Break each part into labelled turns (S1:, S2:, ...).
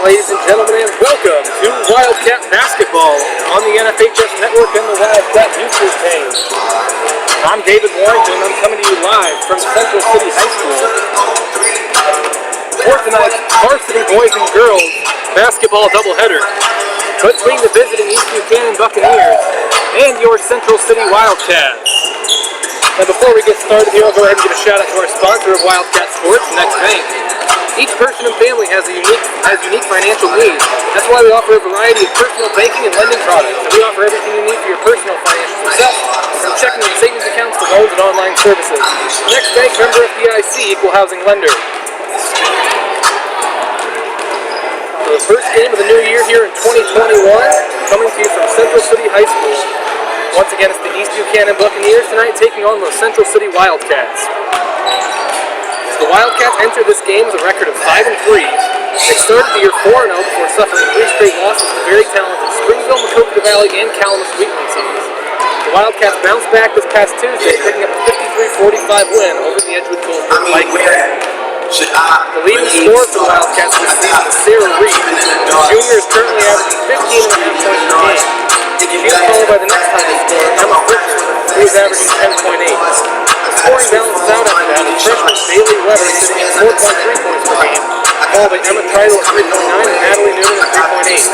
S1: ladies and gentlemen, and welcome to Wildcat Basketball on the NFHS Network and the Wildcat YouTube page. I'm David Warrington, and I'm coming to you live from Central City High School for tonight's varsity boys and girls basketball doubleheader between the visiting East Buchanan Buccaneers and your Central City Wildcats. And before we get started here, I'll go ahead and give a shout out to our sponsor of Wildcat Sports, Next Bank. Each person and family has unique financial needs. That's why we offer a variety of personal banking and lending products. And we offer everything you need for your personal financial success, from checking and savings accounts to loans and online services. Next Bank, member FDIC, equal housing lender. So the first game of the new year here in 2021, coming to you from Central City High School. Once again, it's the East Buchanan Buccaneers tonight taking on the Central City Wildcats. The Wildcats entered this game with a record of 5-3. They started the year 4-0 before suffering 3 straight losses to very talented Springville, Maquoketa Valley, and Kalamazoo-Wheatland teams. The Wildcats bounced back this past Tuesday, picking up a 53-45 win over the Edgewood-Colesburg Vikings. The leading scorer for the Wildcats this season is Sarah Reed. The junior is currently averaging 15.5 points per game. She is followed by the next highest scorer, Emma Frickson, who is averaging 10.8. Scoring balances out after that, with freshman Bailey Weber sitting at 4.3 points per game, followed by Emma Tridle at 3.9 and Natalie Newman at 3.8.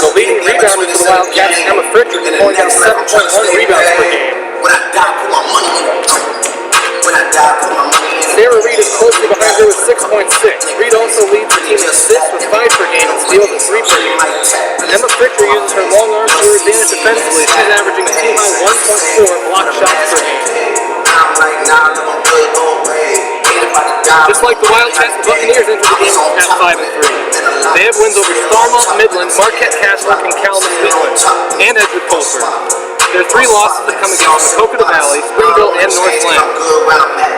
S1: The leading rebounder for the Wildcats is Emma Frickson, pulling down 7.1 rebounds per game. Sarah Reed is closely behind her with 6.6. Reed also leads the team in assists with 5 per game and steals at 3 per game. Emma Frickson uses her long arms to her advantage defensively. She's averaging a team-high 1.4 block shots per game. Just like the Wildcats, the Buccaneers entered the game at 5-3. They have wins over Starmont, Midland, Marquette Catholic, and Kalamazoo-Wheatland, and Edgewood-Colesburg. Their 3 losses have come against Maquoketa Valley, Springville, and Northland.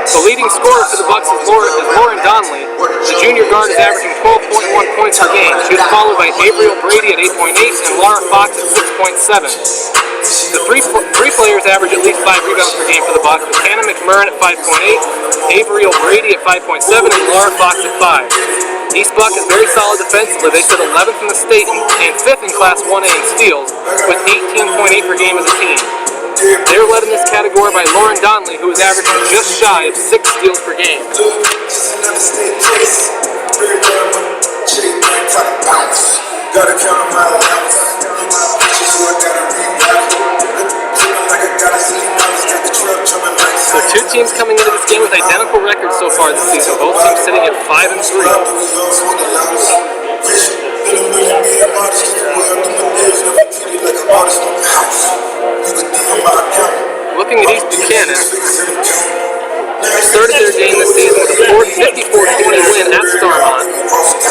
S1: The leading scorer for the Bucks is Lauren Donnelly. The junior guard is averaging 12.1 points per game. She is followed by Avriel Brady at 8.8 and Laura Fox at 6.7. The three players average at least 5 rebounds per game for the Bucks, with Hannah McMurrin at 5.8, Avriel Brady at 5.7, and Laura Fox at 5. East Buck is very solid defensively. They sit 11th in the state and 5th in Class 1A in steals, with 18.8 per game as a team. They're led in this category by Lauren Donnelly, who is averaging just shy of 6 steals per game. So 2 teams coming into this game with identical records so far this season, both teams sitting at 5-3. Looking at East Buchanan, they started their game this season with a 54-20 win at Starmont.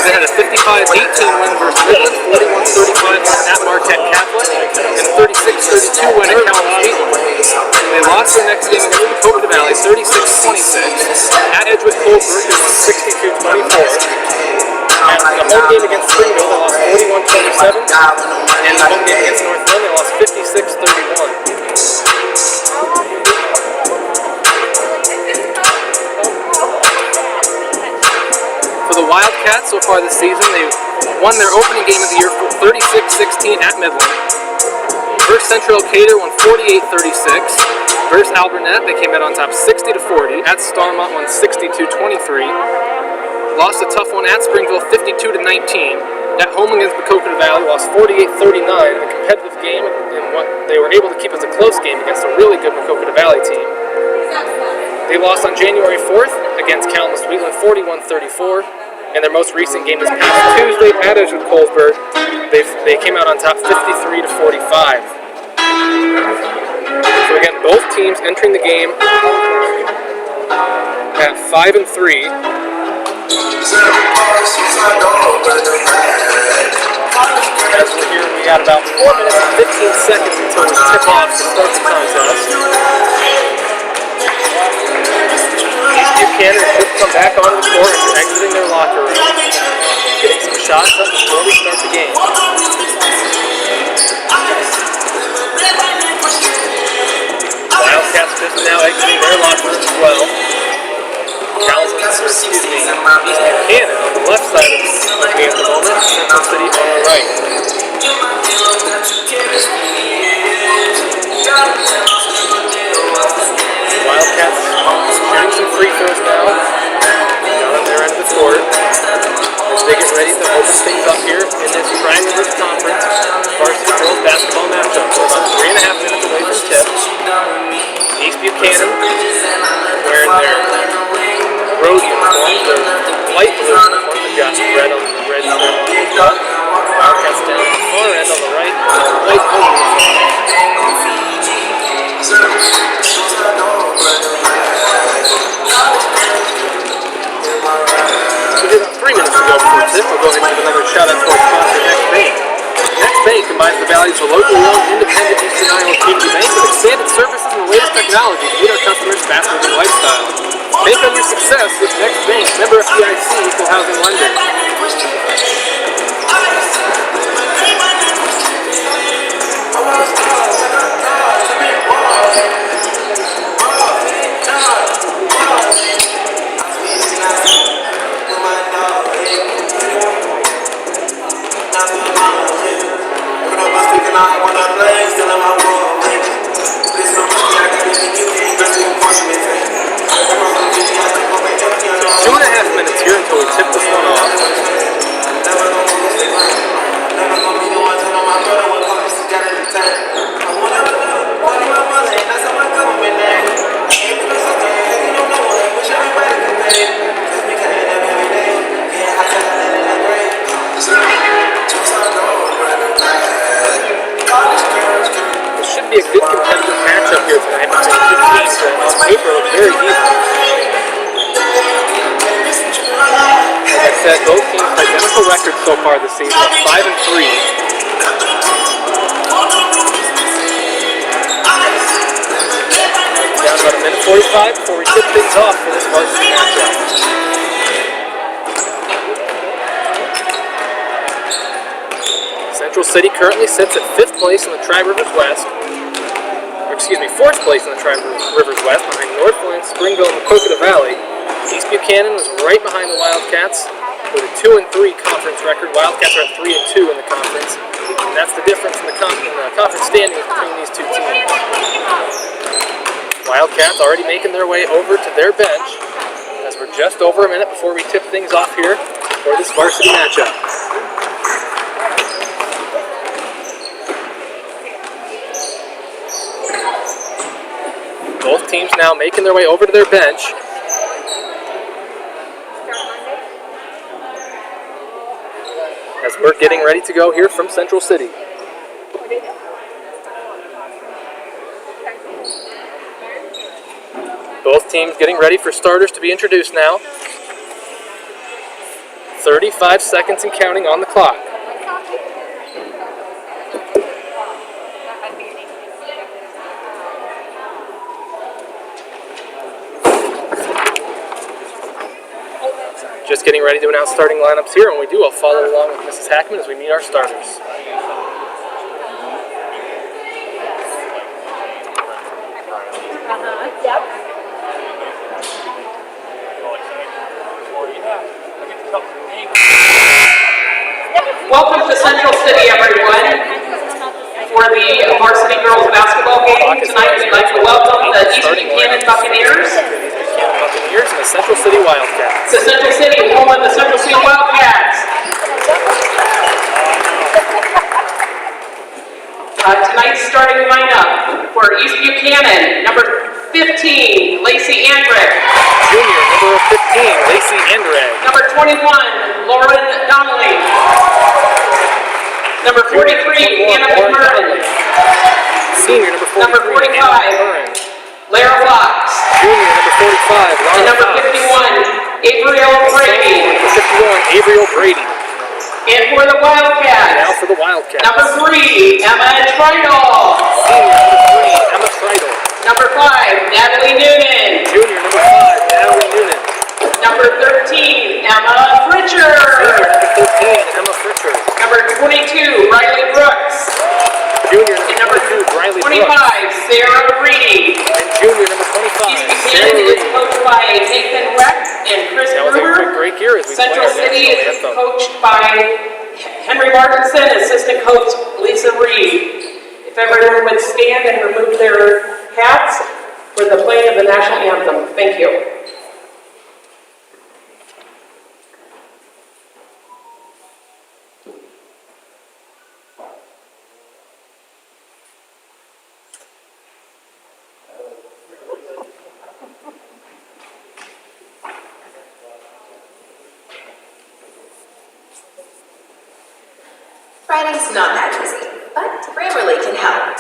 S1: They had a 55-18 win versus Midland, 41-35 at Marquette Catholic, and a 36-32 win at Kalamazoo-Wheatland. They lost their next game against Maquoketa Valley, 36-26. At Edgewood-Colesburg, it was 62-24. At the home game against Springville, they lost 41-27. And the home game against Northland, they lost 56-31. For the Wildcats, so far this season, they won their opening game of the year 36-16 at Midland. Versus Central Cater won 48-36. Versus Alburnett, they came out on top 60-40. At Starmont won 62-23. Lost a tough one at Springville 52-19. At home against Maquoketa Valley, lost 48-39 in a competitive game, and what they were able to keep as a close game against a really good Maquoketa Valley team. They lost on January 4th against Kalamazoo-Wheatland 41-34. In their most recent game this past Tuesday at Edgewood-Colesburg, they came out on top 53-45. So again, both teams entering the game at 5-3. As we're here, we got about 4 minutes and 15 seconds until we tip off to start the contest. East Buchanan should come back onto the court and exiting their locker room, getting some shots up before we start the game. Wildcats just now exiting their locker room as well. Kalamazoo right. Wildcats shooting some free throws now. Down on their end of the court. As they get ready to open things up here in this Prime Rivers Conference varsity girls basketball matchup. So about 3.5 minutes away from tip. East Buchanan wearing their road uniforms, their light blue uniforms. They've got red on the front. Wildcats down the far end on the right, light blue uniform. We did about 3 minutes ago before tip. We'll go ahead and give another shout out to our sponsor, Next Bank. Next Bank combines the values of a locally owned, independent Eastern Iowa community bank with expanded services and the latest technology to meet our customers' fast-moving lifestyle. Bank on your success with Next Bank, member FDIC, equal housing lender. So 2.5 minutes here until we tip this one off. This should be a good competitive matchup here tonight between the two teams that on paper look very even. Like I said, both teams identical records so far this season of 5-3. Down about a minute 45 before we tip things off for this varsity matchup. Central City currently sits at 5th place in the Tri-Rivers West. Or excuse me, 4th place in the Tri-Rivers West behind Northland, Springville, and Maquoketa Valley. East Buchanan was right behind the Wildcats with a 2-3 conference record. Wildcats are at 3-2 in the conference. And that's the difference in the conference standings between these two teams. Wildcats already making their way over to their bench as we're just over a minute before we tip things off here for this varsity matchup. Both teams now making their way over to their bench. As we're getting ready to go here from Central City. Both teams getting ready for starters to be introduced now. 35 seconds and counting on the clock. Just getting ready to announce starting lineups here. When we do, I'll follow along with Mrs. Hackman as we meet our starters.
S2: Welcome to Central City, everyone. For the varsity girls basketball game tonight, we'd like to welcome the East Buchanan Buccaneers.
S1: Buccaneers and the Central City Wildcats.
S2: The Central City, home of the Central City Wildcats. Tonight's starting lineup for East Buchanan, number 15, Lacey Andrick.
S1: Junior, number 15, Lacey Andrick.
S2: Number 21, Lauren Donnelly. Number 43, Anna McMurray.
S1: Senior, number
S2: 45, Lara Fox.
S1: Junior, number 45, Lara
S2: And number
S1: Fox.
S2: 51, Avriel Brady.
S1: Number 51, Avriel Brady.
S2: And for the Wildcats.
S1: Now for the Wildcats.
S2: Number 3, Emma Treidel.
S1: Senior, number 3, Emma Treidel.
S2: Number 5, Natalie Noonan.
S1: Junior, number 5, Natalie Noonan.
S2: Number 13, Emma Fritcher.
S1: Senior, number 13, Emma Fritcher.
S2: Number 22, Riley Brooks.
S1: Junior,
S2: And
S1: number
S2: number
S1: 22, Riley
S2: 25,
S1: Brooks.
S2: Sarah Reedy.
S1: And junior, number 25,
S2: East
S1: Sarah
S2: Buchanan is
S1: Reedy.
S2: coached by Nathan Weck and Chris
S1: That was a quick
S2: Gruber.
S1: break here as we
S2: Central
S1: play our
S2: City
S1: national
S2: is
S1: anthem.
S2: coached by Henry Martinson, assistant coach Lisa Reed. If everyone would stand and remove their hats for the playing of the national anthem. Thank you.
S3: Writing's not that easy, but Grammarly can help.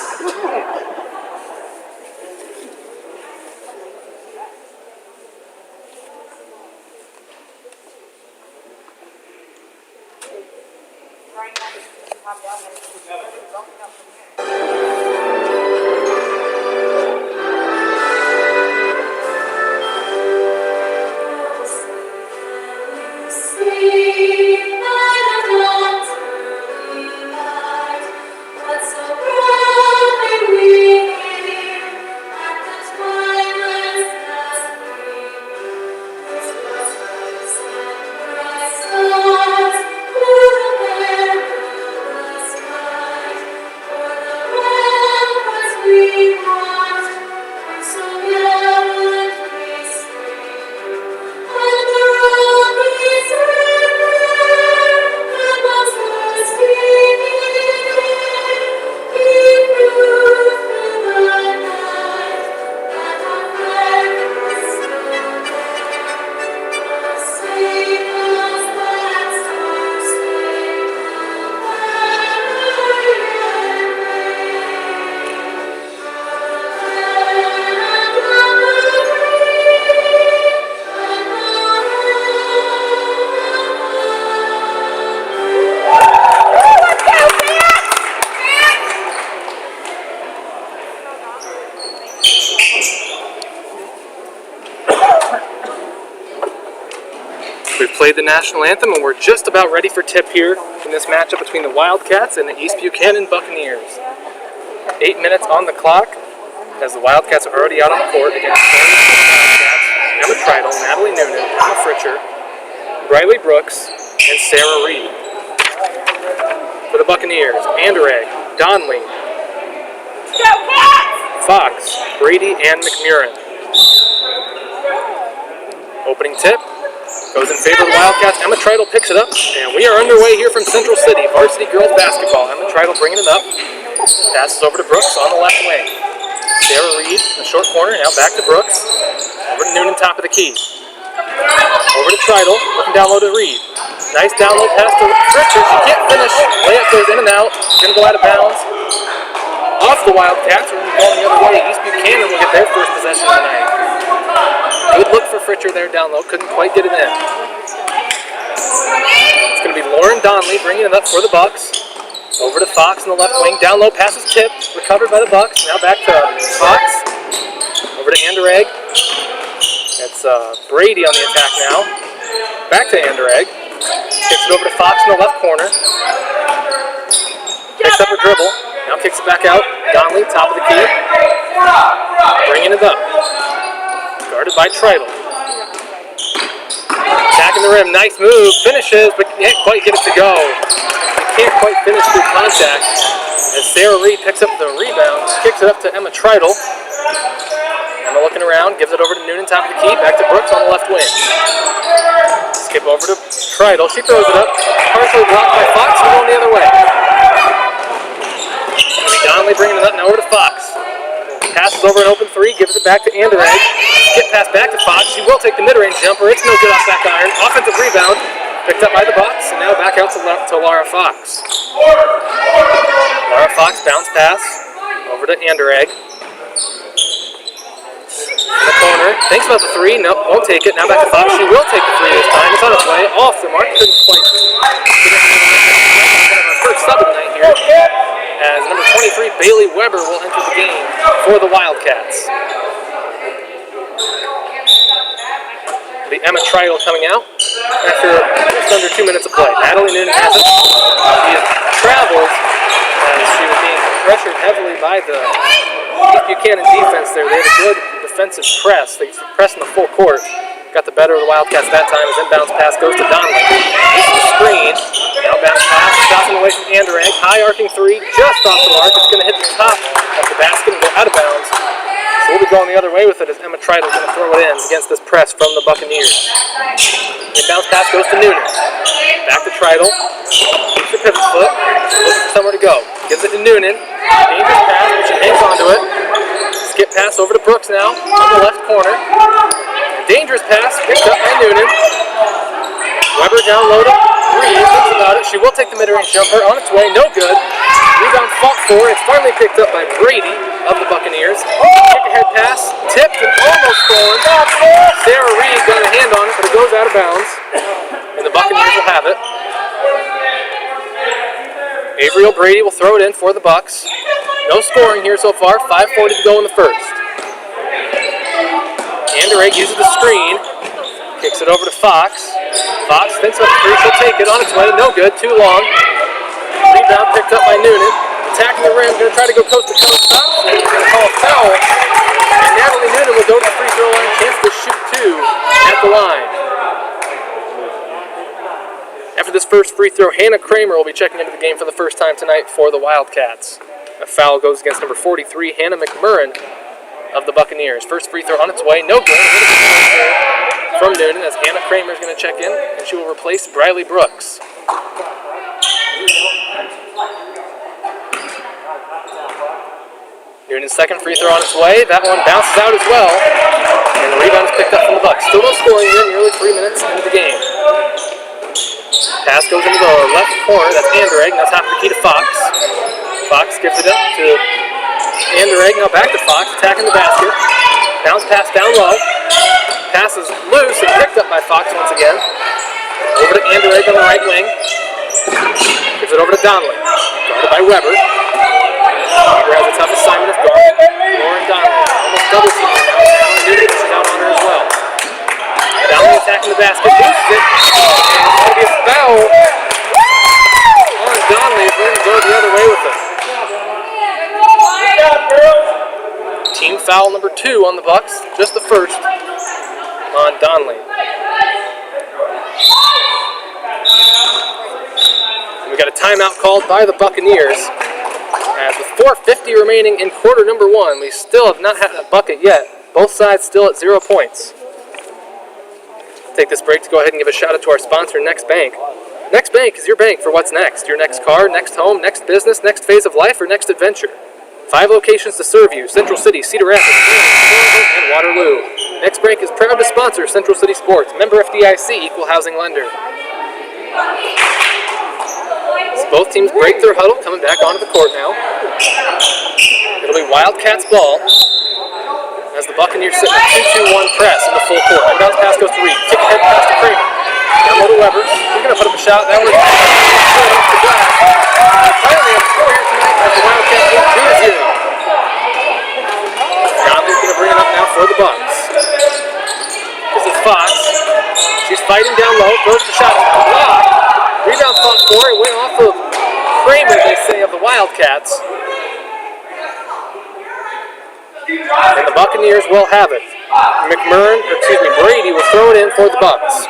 S1: We've played the national anthem and we're just about ready for tip here in this matchup between the Wildcats and the East Buchanan Buccaneers. 8 minutes on the clock as the Wildcats are already out on the court against Wildcats, Emma Treidel, Natalie Noonan, Emma Fritcher, Briley Brooks, and Sarah Reed. For the Buccaneers, Anderegg, Donley, Fox, Brady, and McMurrin. Opening tip goes in favor of the Wildcats. Emma Treidel picks it up, and we are underway here from Central City. Varsity girls basketball. Emma Treidel bringing it up. Passes over to Brooks on the left wing. Sarah Reed in the short corner, now back to Brooks. Over to Noonan, top of the key. Over to Treidel, looking down low to Reed. Nice down low pass to Richard. She can't finish. Layup goes in and out. Going to go out of bounds. Off the Wildcats. We're going to be going the other way. East Buchanan will get their first possession tonight. Good look for Fritcher there down low. Couldn't quite get it in. It's going to be Lauren Donley bringing it up for the Bucks. Over to Fox in the left wing. Down low, pass is tipped. Recovered by the Bucks. Now back to Fox. Over to Anderegg. It's Brady on the attack now. Back to Anderegg. Kicks it over to Fox in the left corner. Picks up her dribble. Now kicks it back out. Donley, top of the key. Bringing it up. Guarded by Treidel. Attacking the rim. Nice move. Finishes, but can't quite get it to go. Can't quite finish through contact. As Sarah Reed picks up the rebound. Kicks it up to Emma Treidel. Emma looking around. Gives it over to Noonan, top of the key. Back to Brooks on the left wing. Skip over to Treidel. She throws it up. Partially blocked by Fox. We're going the other way. Donley bringing it up now over to Fox. Passes over an open three, gives it back to Anderegg. Skip pass back to Fox. She will take the mid-range jumper. It's no good off back iron. Offensive rebound. Picked up by the Bucks. And now back out to Lara Fox. Lara Fox bounce pass. Over to Anderegg. In the corner. Thinks about the three. Nope, won't take it. Now back to Fox. She will take the three this time. It's on its way. Off the mark. Couldn't quite get it. Our first sub of the night here. As number 23, Bailey Weber, will enter the game for the Wildcats. The Emma Treidel coming out after just under 2 minutes of play. Natalie Noonan has it. She has traveled as she was being pressured heavily by the Buchanan defense there. They had a good defensive press. They pressed in the full court. Got the better of the Wildcats that time as inbounds pass goes to Donley. screen. Now bounce pass, stopping away from Anderegg. High arcing three, just off the mark. It's going to hit the top of the basket and go out of bounds. So we'll be going the other way with it as Emma Tridle's going to throw it in against this press from the Buccaneers. Inbounds pass goes to Noonan. Back to Tridle. Keeps her pivot foot. Looking for somewhere to go. Gives it to Noonan. Dangerous pass, but she hangs onto it. Skip pass over to Brooks now on the left corner. Dangerous pass picked up by Noonan. Weber down low to Reed. Thinks about it. She will take the mid-range jumper on its way. No good. Rebound fought for. It's finally picked up by Brady of the Buccaneers. Kick ahead pass. Tipped and almost stolen. Sarah Reed got a hand on it, but it goes out of bounds. And the Buccaneers will have it. Avery O'Brady will throw it in for the Bucks. No scoring here so far. 5:40 to go in the first. Anderegg uses the screen. Kicks it over to Fox. Fox thinks up three. She'll take it on its way. No good. Too long. Rebound picked up by Noonan. Attacking the rim. Going to try to go coast to coast. Stops. And he's going to call a foul. And Natalie Noonan will go to the free throw line. Chance to shoot two at the line. After this first free throw, Hannah Kramer will be checking into the game for the first time tonight for the Wildcats. A foul goes against number 43, Hannah McMurrin of the Buccaneers. First free throw on its way, no good. From Noonan as Hannah Kramer is going to check in, and she will replace Briley Brooks. Noonan's second free throw on its way. That one bounces out as well. And the rebound is picked up from the Bucks. Still no scoring here, nearly 3 minutes into the game. Pass goes into the left corner. That's Anderegg. Now top of the key to Fox. Fox gives it up to Anderegg. Now back to Fox, attacking the basket. Bounce pass down low. Pass is loose and picked up by Fox once again. Over to Anderegg on the right wing. Gives it over to Donnelly. Guarded by Weber. Weber has a tough assignment of guard. Lauren Donnelly. Almost double team now. Noonan is out on her as well. Donnelly attacking the basket. Loses it. And it's going to be a foul on Donnelly. We're going to go the other way with it. Team foul number 2 on the Bucks. Just the first on Donnelly. And we got a timeout called by the Buccaneers. As with 4:50 remaining in quarter number 1, we still have not had a bucket yet. Both sides still at 0 points. Take this break to go ahead and give a shout out to our sponsor, Next Bank. Next Bank is your bank for what's next. Your next car, next home, next business, next phase of life, or next adventure. 5 locations to serve you: Central City, Cedar Rapids, and Waterloo. Next Bank is proud to sponsor Central City Sports. Member FDIC, equal housing lender. So both teams break their huddle, coming back onto the court now. It'll be Wildcats ball as the Buccaneers sit in a 2-2-1 press in the full court. Inbounds pass goes to Reed. Kick ahead pass to Kramer. Down low to Weber. He's going to put up a shot. That was off the glass. Finally, a score here tonight as the Wildcats lead 2-0. Donnelly's going to bring it up now for the Bucks. This is Fox. She's fighting down low. Throws the shot. Block. Rebound fought for. It went off of Kramer, they say, of the Wildcats. And the Buccaneers will have it. Brady will throw it in for the Bucks.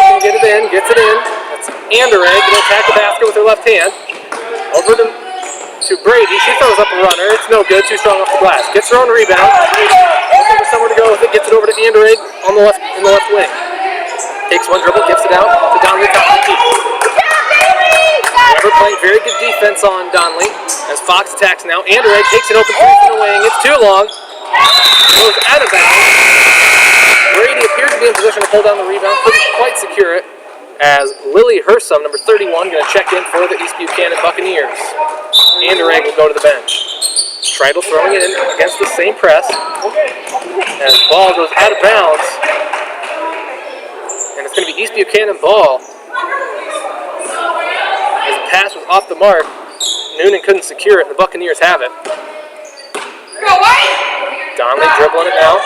S1: Can get it in, gets it in. That's Anderegg to attack the basket with her left hand. Over to Brady. She throws up a runner. It's no good. Too strong off the glass. Gets her own rebound. Looking for somewhere to go with it. Gets it over to Anderegg on the left in the left wing. Takes one dribble, gives it out to Donnelly, top of the key. Weber playing very good defense on Donnelly as Fox attacks now. Anderegg takes it open three from the wing. It's too long. Goes out of bounds. Brady appeared to be in position to pull down the rebound. Couldn't quite secure it as Lily Hersum, number 31, going to check in for the East Buchanan Buccaneers. Anderegg will go to the bench. Tridle throwing it in against the same press as the ball goes out of bounds. And it's going to be East Buchanan ball. As the pass was off the mark, Noonan couldn't secure it, and the Buccaneers have it. Donnelly dribbling it now.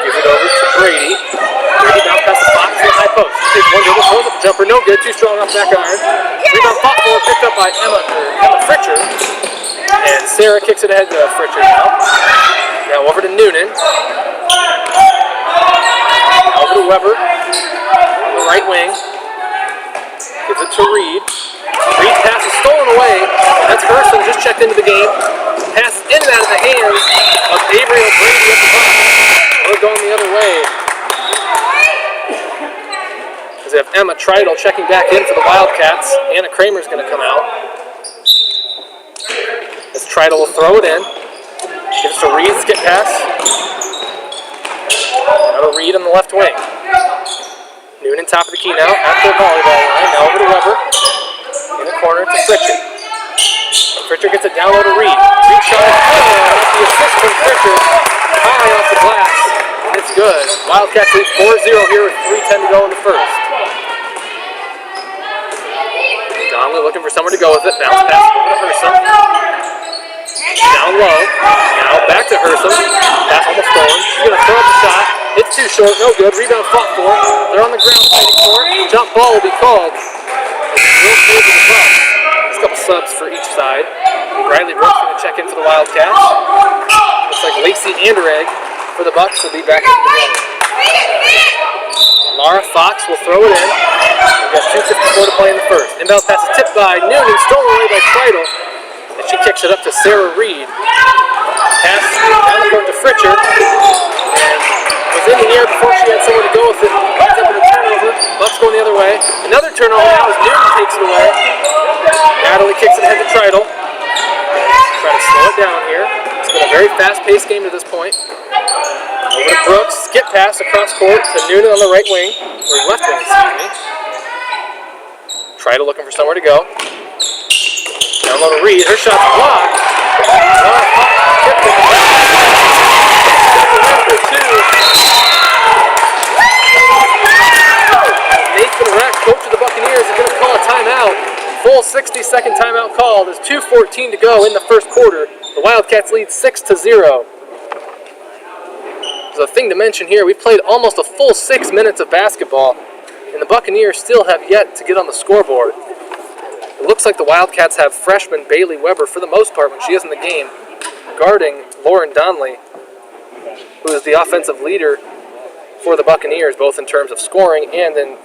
S1: Gives it over to Brady. Brady bounce past the Fox to the high post. Takes one dribble, throws up a jumper, no good, too strong off the back iron. Rebound fought for, picked up by Emma Fritcher. And Sarah kicks it ahead to Fritcher now. Now over to Noonan. Over to Weber. On the right wing. Gives it to Reed. Reed pass is stolen away. That's Herson just checked into the game. Pass in and out of the hands of Avery O'Brady at the box. We're going the other way. As we have Emma Treidel checking back in for the Wildcats. Anna Kramer's going to come out. As Treidel will throw it in. Gives to Reed, skip pass. Now to Reed on the left wing. Noonan top of the key now, at the volleyball line. Now over to Weber. In the corner to Fritcher. Fritcher gets it down low to Reed. Reed shot is good. That's the assist from Fritcher. High off the glass. And it's good. Wildcats lead 4-0 here with 3:10 to go in the first. Donnelly looking for somewhere to go with it. Bounce pass over to Herson. Down low. Now back to Herson. Pass almost stolen. She's going to throw up the shot. It's too short. No good. Rebound fought for. They're on the ground fighting for it. Jump ball will be called. Real close to the ball. There's a couple subs for each side. Riley Brooks going to check in for the Wildcats. Looks like Lacey Anderegg for the Bucks will be back in the game. Laura Fox will throw it in. We've got 2:54 to play in the first. Inbound pass is tipped by Noonan, stolen away by Treidel. And she kicks it up to Sarah Reed. Pass down the court to Fritcher. And was in the air before she had somewhere to go with it. Ends up with a turnover. Bucks going the other way. Another turnover now as Noonan takes it away. Natalie kicks it ahead to Treidel. Try to slow it down here. It's been a very fast-paced game to this point. Over to Brooks. Skip pass across court to Noonan on the right wing. Or left wing, excuse me. Treidel looking for somewhere to go. Down low to Reed. Her shot's blocked. Nathan Rack, coach of the Buccaneers, is going to call a timeout. Full 60-second timeout call. There's 2:14 to go in the first quarter. The Wildcats lead 6-0. There's a thing to mention here. We played almost a full 6 minutes of basketball, and the Buccaneers still have yet to get on the scoreboard. It looks like the Wildcats have freshman Bailey Weber, for the most part when she is in the game, guarding Lauren Donnelly, who is the offensive leader for the Buccaneers, both in terms of scoring and in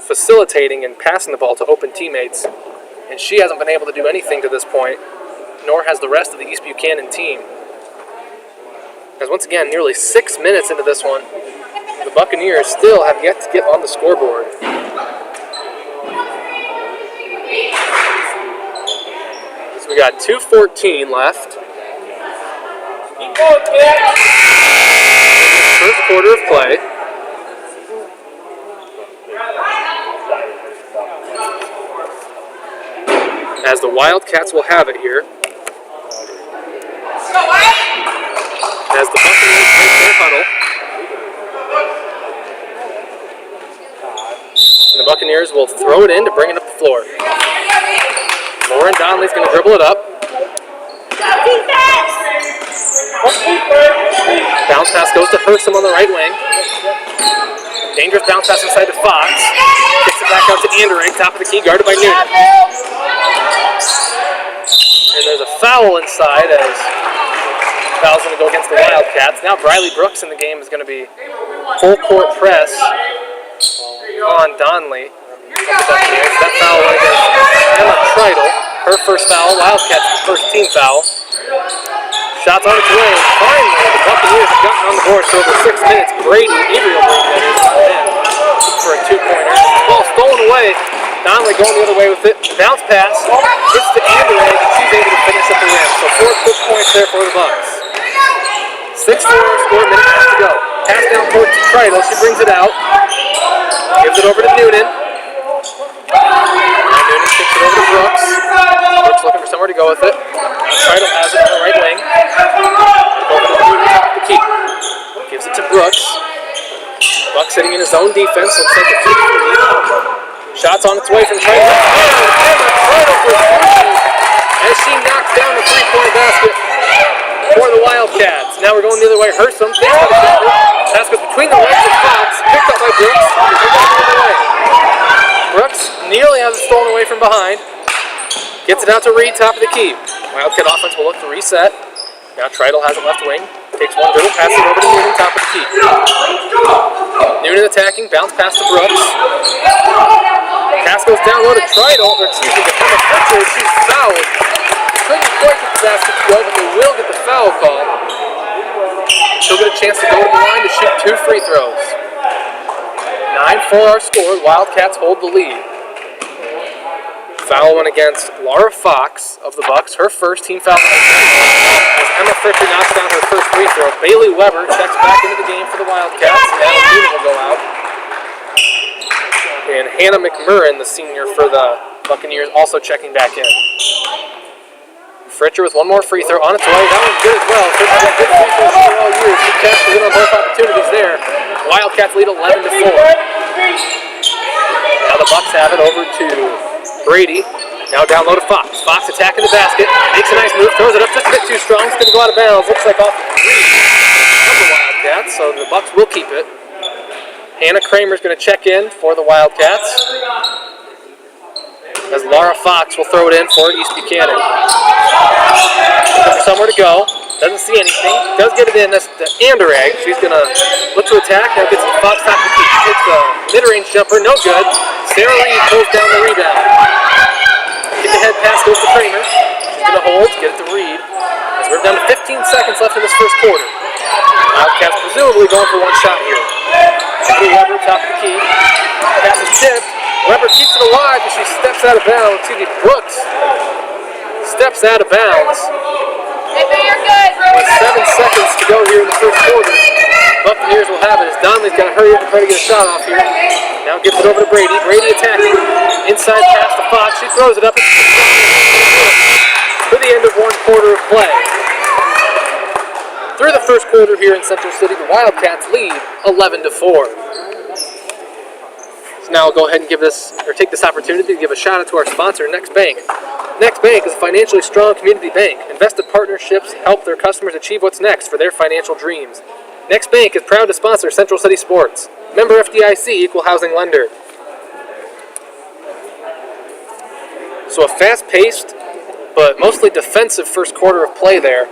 S1: facilitating and passing the ball to open teammates. And she hasn't been able to do anything to this point, nor has the rest of the East Buchanan team. As once again, nearly 6 minutes into this one, the Buccaneers still have yet to get on the scoreboard. So we got 2:14 left. First quarter of play. As the Wildcats will have it here. As the Buccaneers break their huddle. And the Buccaneers will throw it in to bring it up the floor. Lauren Donnelly's going to dribble it up. Bounce pass goes to Herson on the right wing. Dangerous bounce pass inside to Fox. Gets it back out to Anderegg, top of the key, guarded by Noonan. And there's a foul inside as foul's going to go against the Wildcats. Now Briley Brooks in the game is going to be full court press on Donnelly. That foul went against Emma Treidel. Her first foul, Wildcats' first team foul. Shots on its way. Finally, the Buccaneers have gotten on the board for over 6 minutes. Avery O'Brady, for a two-pointer. Ball stolen away. Donnelly going the other way with it. Bounce pass. Gets to Anderegg, and she's able to finish at the rim. So 4 quick points there for the Bucks. 6-4, score, minute and a half to go. Pass down court to Treidel. She brings it out. Gives it over to Noonan. And Noonan kicks it over to Brooks. Brooks looking for somewhere to go with it. Treidel has it on the right wing. Over to Noonan, top of the key. Gives it to Brooks. Buck sitting in his own defense. Looks like a 2-3. Shots on its way from Treidel. Treidel for 3. As she knocks down the three-point basket for the Wildcats. Now we're going the other way. Herson thinks about a jumper. Pass goes between the legs of Fox. Picked up by Brooks. We're going the other way. Brooks nearly has it stolen away from behind. Gets it out to Reed, top of the key. Wildcat offense will look to reset. Now Treidel has it left wing. Takes one dribble, passes it over to Noonan, top of the key. Noonan attacking, bounce pass to Brooks. Pass goes down low to Tridal, or excuse me, to Emma Fletcher. She's fouled. Couldn't quite get the basket to go, but they will get the foul call. She'll get a chance to go to the line to shoot 2 free throws. 9-4 our score. Wildcats hold the lead. Foul went against Laura Fox of the Bucks. Her first team foul as Emma Fletcher knocks down her first free throw. Bailey Weber checks back into the game for the Wildcats. Natalie Noonan will go out. And Hannah McMurrin, the senior for the Buccaneers, also checking back in. Fritcher with one more free throw on its way. That one's good as well. Fritcher got good free throws for all year. She cashed in on both opportunities there. Wildcats lead 11-4. Now the Bucks have it over to Brady. Now down low to Fox. Fox attacking the basket. Makes a nice move. Throws it up just a bit too strong. It's going to go out of bounds. Looks like off the Wildcats. So the Bucks will keep it. Hannah Kramer's going to check in for the Wildcats. As Laura Fox will throw it in for East Buchanan. Looking for somewhere to go. Doesn't see anything. Does get it in. That's the Anderegg. She's going to look to attack. Now gets Fox top of the key. Hits the mid-range jumper. No good. Sarah Reed pulls down the rebound. Get the head pass goes to Kramer. She's going to hold. Get it to Reed. As we're down to 15 seconds left in this first quarter. Wildcats presumably going for one shot here. Weber top of the key. Pass is tipped. Weber keeps it alive, but she steps out of bounds. Excuse me, Brooks steps out of bounds. With 7 seconds to go here in the first quarter. Buccaneers will have it as Donnelly's got to hurry up and try to get a shot off here. Now gives it over to Brady. Brady attacking. Inside pass to Fox. She throws it up. For the end of one quarter of play. Through the first quarter here in Central City, the Wildcats lead 11-4. Now I'll go ahead and take this opportunity to give a shout out to our sponsor, Next Bank. Next Bank is a financially strong community bank. Invested partnerships help their customers achieve what's next for their financial dreams. Next Bank is proud to sponsor Central City Sports. Member FDIC, equal housing lender. So a fast-paced, but mostly defensive first quarter of play there,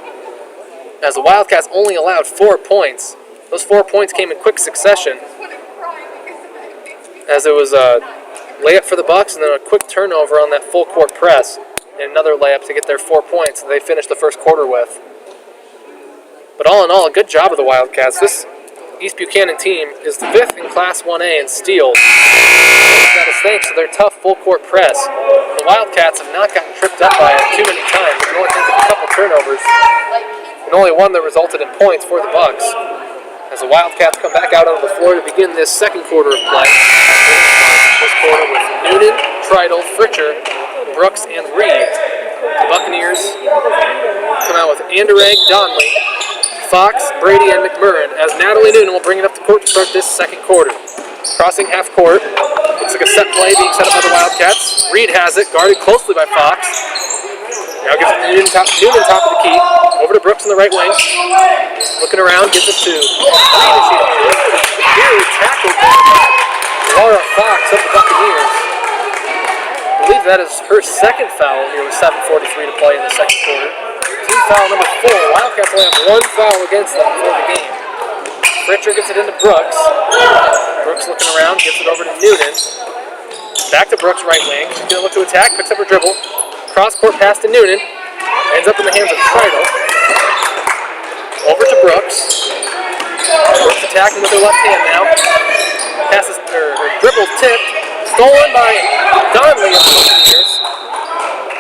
S1: as the Wildcats only allowed 4 points. Those 4 points came in quick succession, as it was a layup for the Bucks and then a quick turnover on that full court press and another layup to get their 4 points that they finished the first quarter with. But all in all, a good job of the Wildcats. This East Buchanan team is the 5th in Class 1A in steals. That is thanks to their tough full court press. The Wildcats have not gotten tripped up by it too many times. You can only think of a couple turnovers and only one that resulted in points for the Bucks. As the Wildcats come back out onto the floor to begin this second quarter of play. This quarter with Noonan, Tridal, Fritcher, Brooks, and Reed. The Buccaneers come out with Anderegg, Donnelly, Fox, Brady, and McMurrin, as Natalie Noonan will bring it up to court to start this second quarter. Crossing half court. Looks like a set play being set up by the Wildcats. Reed has it, guarded closely by Fox. Now gives it Noonan top of the key. Over to Brooks in the right wing. Looking around, gives it to nearly tackled by Laura Fox of the Buccaneers. I believe that is her second foul here with 7:43 to play in the second quarter. Team foul number 4. Wildcats only have 1 foul against them for the game. Fritcher gets it into Brooks. Brooks looking around, gives it over to Noonan. Back to Brooks' right wing. She's going to look to attack, picks up her dribble. Cross-court pass to Noonan. Ends up in the hands of Tridal. Over to Brooks. Brooks attacking with her left hand now. Passes, her dribble tipped. Stolen by Donnelly of the Buccaneers.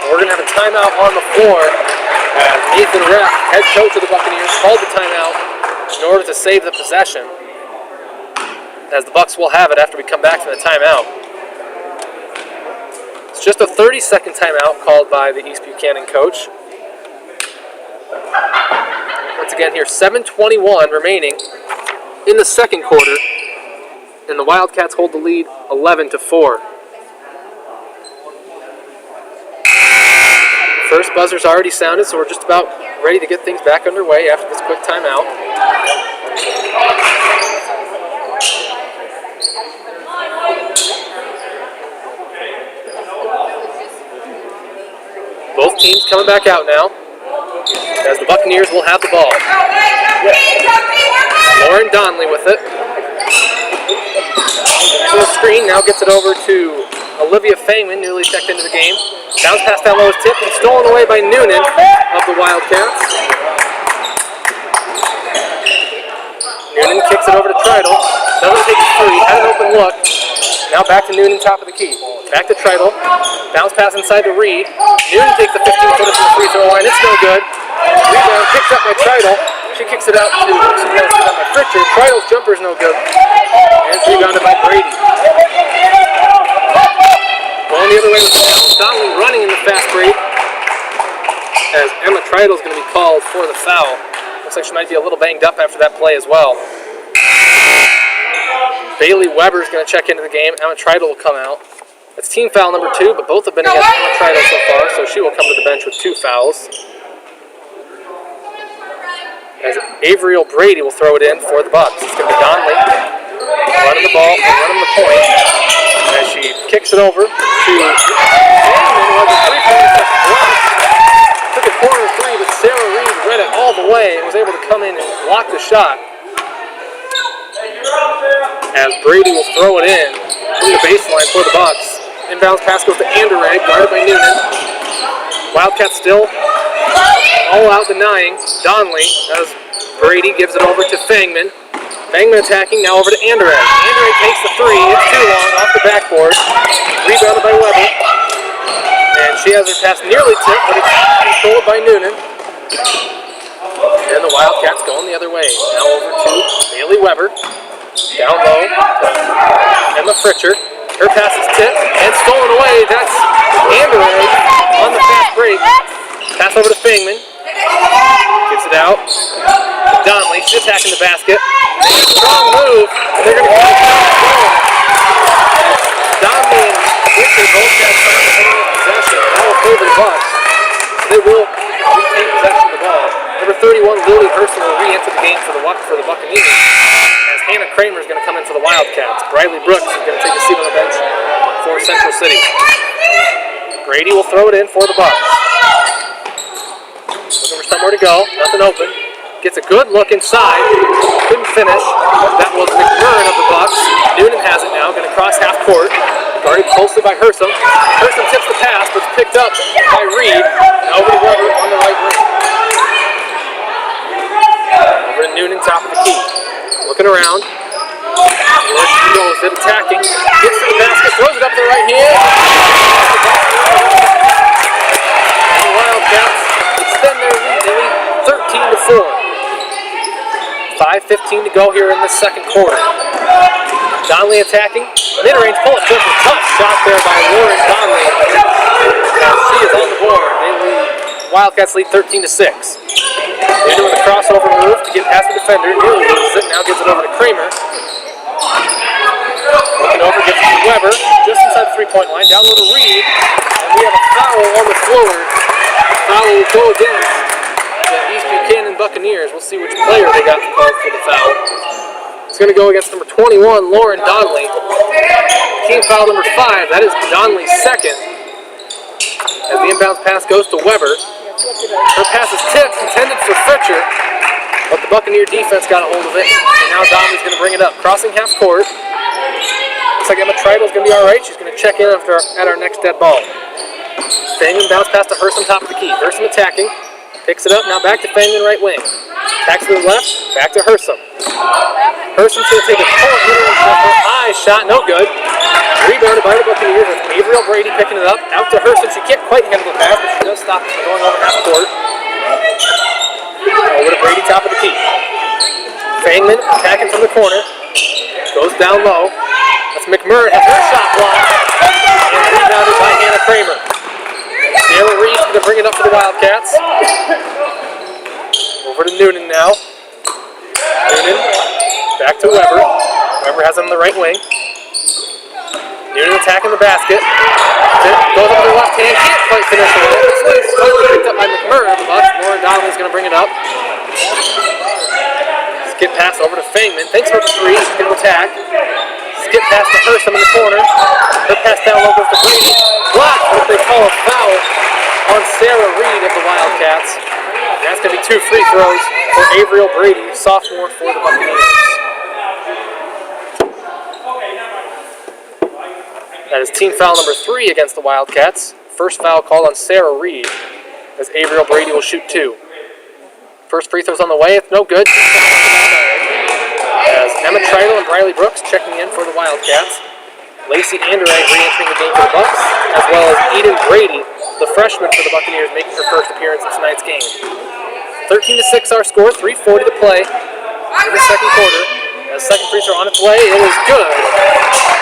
S1: We're going to have a timeout on the floor. Nathan Reck, head coach of the Buccaneers, called the timeout in order to save the possession. As the Bucks will have it after we come back from the timeout. It's just a 30-second timeout called by the East Buchanan coach. Once again here, 7:21 remaining in the second quarter, and the Wildcats hold the lead 11-4. First buzzer's already sounded, so we're just about ready to get things back underway after this quick timeout. Both teams coming back out now, as the Buccaneers will have the ball. Lauren Donnelly with it. Full screen, now gets it over to Olivia Fangman, newly checked into the game. Bounce pass down low is tipped and stolen away by Noonan of the Wildcats. Noonan kicks it over to Treidel. Doesn't take the three, had an open look. Now back to Noonan, top of the key. Back to Treidel. Bounce pass inside to Reed. Noonan takes the 15-footer from the free throw line. It's no good. Rebound picked up by Treidel. She kicks it out to Fritcher. Treidel's jumper's no good. And it's rebounded by Brady. Going the other way with Donnelly running in the fast break. As Emma Treidel's going to be called for the foul. Looks like she might be a little banged up after that play as well. Bailey Weber's going to check into the game. Emma Treidel will come out. That's team foul number 2, but both have been against Emma Treidel so far, so she will come to the bench with 2 fouls. As Avery O'Brady will throw it in for the Bucks. It's going to be Donnelly running the ball and running the point. As she kicks it over to Damon, who has a three-pointer that's blocked. Took a corner three, but Sarah Reed read it all the way and was able to come in and block the shot. As Brady will throw it in from the baseline for the Bucks. Inbounds pass goes to Anderegg, guarded by Noonan. Wildcats still all out denying Donnelly as Brady gives it over to Fangman. Fangman attacking, now over to Anderegg. Anderegg takes the three, it's too long, off the backboard. Rebounded by Weber. And she has her pass nearly tipped, but it's controlled by Noonan. And the Wildcats going the other way. Now over to Bailey Weber. Down low. Emma Fritcher. Her pass is tipped and stolen away. That's Anderegg on the fast break. Pass over to Fangman. Gets it out. Donnelly, she's attacking the basket. Strong move, and they're going to keep going. Donnelly and Fritcher both have possession. That will favor the Bucks. They will retain possession of the ball. Number 31, Lily Hurston will re-enter the game for the Buccaneers. As Hannah Kramer is going to come in for the Wildcats. Briley Brooks is going to take a seat on the bench for Central City. Brady will throw it in for the Bucks. Looking for somewhere to go. Nothing open. Gets a good look inside. Couldn't finish. That was McMurrin of the Bucks. Noonan has it now. Going to cross half court. Guarded closely by Hurston. Hurston tips the pass, but it's picked up by Reed. Now over to Weber on the right wing. Over to Noonan, top of the key. Looking around. Where she goes, it attacking. Gets to the basket, throws it up to the right hand. And the Wildcats extend their lead. They lead 13-4. 5:15 to go here in the second quarter. Donnelly attacking. Mid-range pull-up just a tough shot there by Lauren Donnelly. Now she is on the board. Wildcats lead 13-6. Into with a crossover move to get past the defender. Nearly loses it. Now gives it over to Kramer. Looking over, gets it to Weber. Just inside the three-point line. Down low to Reed. And we have a foul on the floor. Foul will go against the East Buchanan Buccaneers. We'll see which player they got called for the foul. It's going to go against number 21, Lauren Donnelly. Team foul number 5. That is Donnelly's second. As the inbounds pass goes to Weber. Her pass is tipped, intended for Fritcher, but the Buccaneer defense got a hold of it, and now Donnelly's going to bring it up. Crossing half court. Looks like Emma Treidel's going to be all right. She's going to check in at our next dead ball. Fangman bounce pass to Hurston, top of the key. Hurston attacking. Picks it up, now back to Fangman, right wing. Attacks to the left, back to Hurston. Hurston's going to take a pull-up high shot, no good. Rebounded by the Buccaneers with Avery O'Brady picking it up. Out to Hurston. She can't quite handle the pass, but she does stop from going over half court. Over to Brady, top of the key. Fangman attacking from the corner. Goes down low. That's McMurrin has her shot blocked. And rebounded by Hannah Kramer. Sarah Reed's going to bring it up for the Wildcats. Over to Noonan now. Noonan back to Weber. Weber has it on the right wing. Noonan attacking the basket. Goes up to the left hand. Can't quite finish it. It's slightly picked up by McMurrin of the Bucks. Lauren Donnelly's going to bring it up. Skip pass over to Fangman. Thanks for the three. He's going to attack. Skip pass to Hurston in the corner. Her pass down low goes to Brady. Blocked, but they call a foul on Sarah Reed of the Wildcats. That's going to be 2 free throws for Averill Brady, sophomore for the Buccaneers. That is team foul number 3 against the Wildcats. First foul called on Sarah Reed, as Averill Brady will shoot 2. First free throw's on the way, it's no good. As Emma Tritle and Briley Brooks checking in for the Wildcats. Lacey Anderegg re-entering the game for the Bucks, as well as Eden Brady, the freshman for the Buccaneers, making her first appearance in tonight's game. 13-6 our score, 3:40 to play in the second quarter. As second free throw on its way, it is good.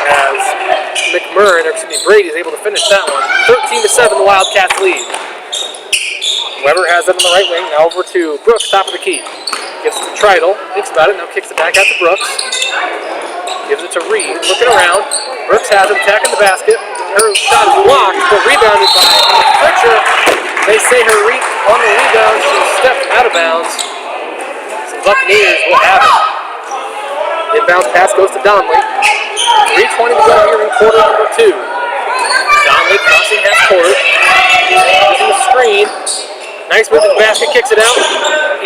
S1: As Brady is able to finish that one. 13-7, the Wildcats lead. Weber has it on the right wing, now over to Brooks, top of the key. Gives it to Tritle, thinks about it, now kicks it back out to Brooks. Gives it to Reed, looking around. Brooks has it, attacking the basket. Her shot is blocked, but rebounded by Fletcher. They say her on the rebound, she stepped out of bounds. So Buccaneers will have it. Inbounds pass goes to Donnelly. 3:20 to go here in quarter number 2. Donnelly crossing half court. Using the screen. Nice move to the basket, kicks it out.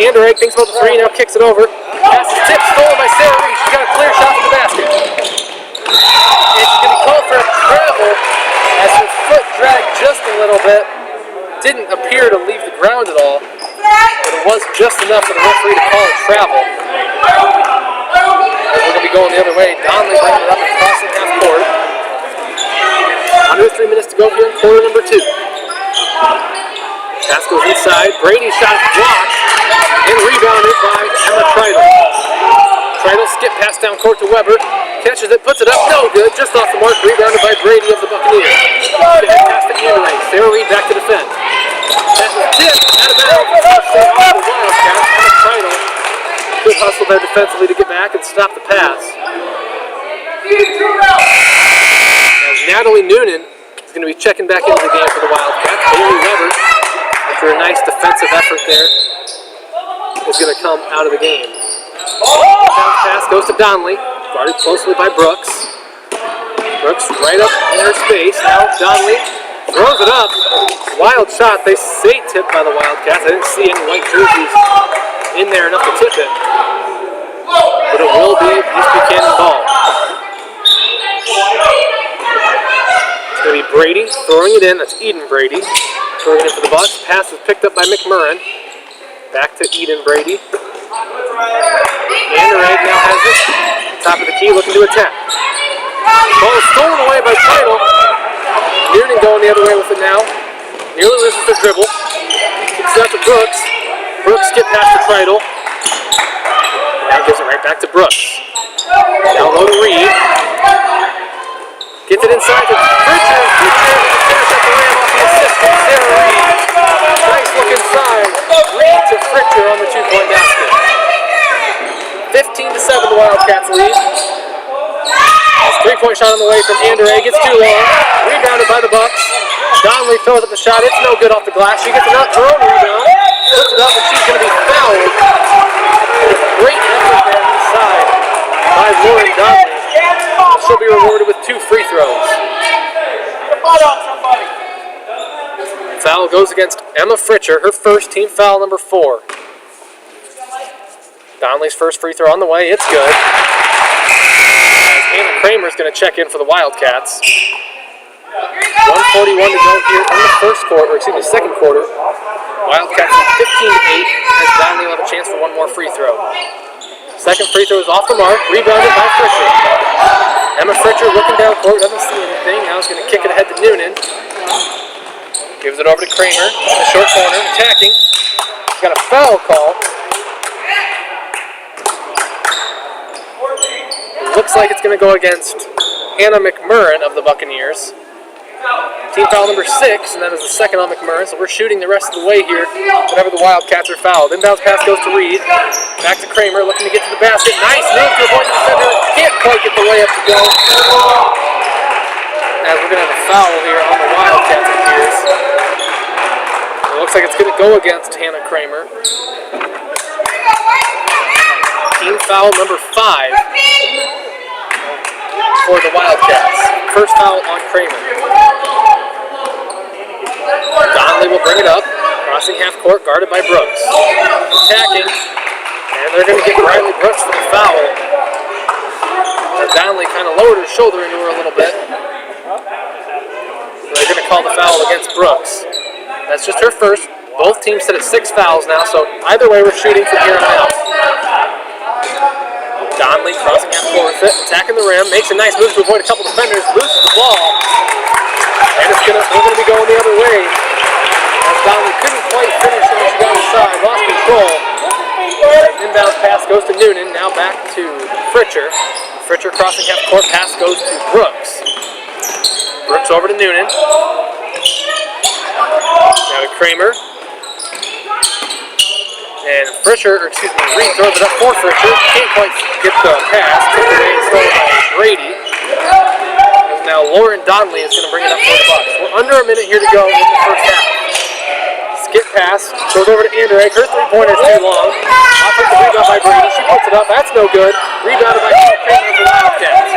S1: Anderegg thinks about the 3, now kicks it over. Pass is tipped, stolen by Sarah Reed. She's got a clear shot to the basket. And she's going to call for a travel as her foot dragged just a little bit. Didn't appear to leave the ground at all, but it was just enough for the referee to call a travel. As we're going to be going the other way. Donnelly bringing it up and crossing half court. Under 3 minutes to go here in quarter number 2. Pass goes inside. Brady's shot is blocked and rebounded by Emma Tritle. Tritle skip pass down court to Weber. Catches it, puts it up, no good. Just off the mark, rebounded by Brady of the Buccaneers. Head pass to Anderegg. Sarah Reed back to defend. Pass is tipped out of bounds. Off the Wildcats. Emma Tritle. Good hustle there defensively to get back and stop the pass. As Natalie Noonan is going to be checking back into the game for the Wildcats. Bailey Weber, after a nice defensive effort there, is going to come out of the game. Pass goes to Donnelly, guarded closely by Brooks. Brooks right up in her space. Now Donnelly throws it up. Wild shot. They say tipped by the Wildcats. I didn't see any white jerseys in there enough to tip it. But it will be East Buchanan ball. It's going to be Brady throwing it in. That's Eden Brady. Throwing it for the Bucks. Pass is picked up by McMurrin. Back to Eden Brady. Anderegg now has it. Top of the key, looking to attack. Ball is stolen away by Tritle. Nearly going the other way with it now. Nearly loses the dribble. Kicks it out to Brooks. Brooks skip past to Tritle. Now gives it right back to Brooks. Down low to Reed. Gets it inside to Fritcher. Fritcher finish at the rim off the assist from Sarah Reed. Nice look inside. Reed to Fritcher on the 2-point basket. 15-7 the Wildcats lead. 3-point shot on the way from Anderegg. It's too long. Rebounded by the Bucks. Donnelly throws up the shot. It's no good off the glass. She gets her own rebound. Puts it up and she's going to be fouled. Great effort there inside by Lauren Donnelly. She'll be rewarded with 2 free throws. Foul goes against Emma Fritcher, her first, team foul number 4. Donnelly's first free throw on the way, it's good. As Hannah Kramer's going to check in for the Wildcats. 1:41 to go here in the second quarter. Wildcats are 15-8 as Donnelly will have a chance for one more free throw. Second free throw is off the mark, rebounded by Fritcher. Emma Fritcher looking down court, doesn't see anything. Now he's going to kick it ahead to Noonan. Gives it over to Kramer in the short corner, attacking. He's got a foul call. It looks like it's going to go against Hannah McMurrin of the Buccaneers. Team foul number 6, and that is the second on McMurrin, so we're shooting the rest of the way here whenever the Wildcats are fouled. Inbounds pass goes to Reed. Back to Kramer, looking to get to the basket. Nice move to avoid the defender. Can't quite get the layup to go. As we're going to have a foul here on the Wildcats, it appears. It looks like it's going to go against Hannah Kramer. Team foul number 5 for the Wildcats. First foul on Kramer. Donnelly will bring it up. Crossing half court, guarded by Brooks. Attacking, and they're going to get Riley Brooks for the foul. Donnelly kind of lowered her shoulder into her a little bit. They're going to call the foul against Brooks. That's just her first. Both teams sit at 6 fouls now, so either way we're shooting from here on out. Donnelly crossing half court with it, attacking the rim, makes a nice move to avoid a couple defenders, loses the ball, and we're going to be going the other way. As Donnelly couldn't quite finish when she got inside, lost control. Inbound pass goes to Noonan, now back to Fritcher. Fritcher crossing half court, pass goes to Brooks. Brooks over to Noonan. Now to Kramer. And Reed throws it up for Fritcher. Can't quite get the pass. Tipped away and stolen by Brady. And now Lauren Donnelly is going to bring it up for the Bucks. We're under a minute here to go in the first half. Skip pass, goes over to Anderegg. Her three-pointer is too long. Offensive rebound by Brady. She puts it up. That's no good. Rebounded by Kramer of the Wildcats.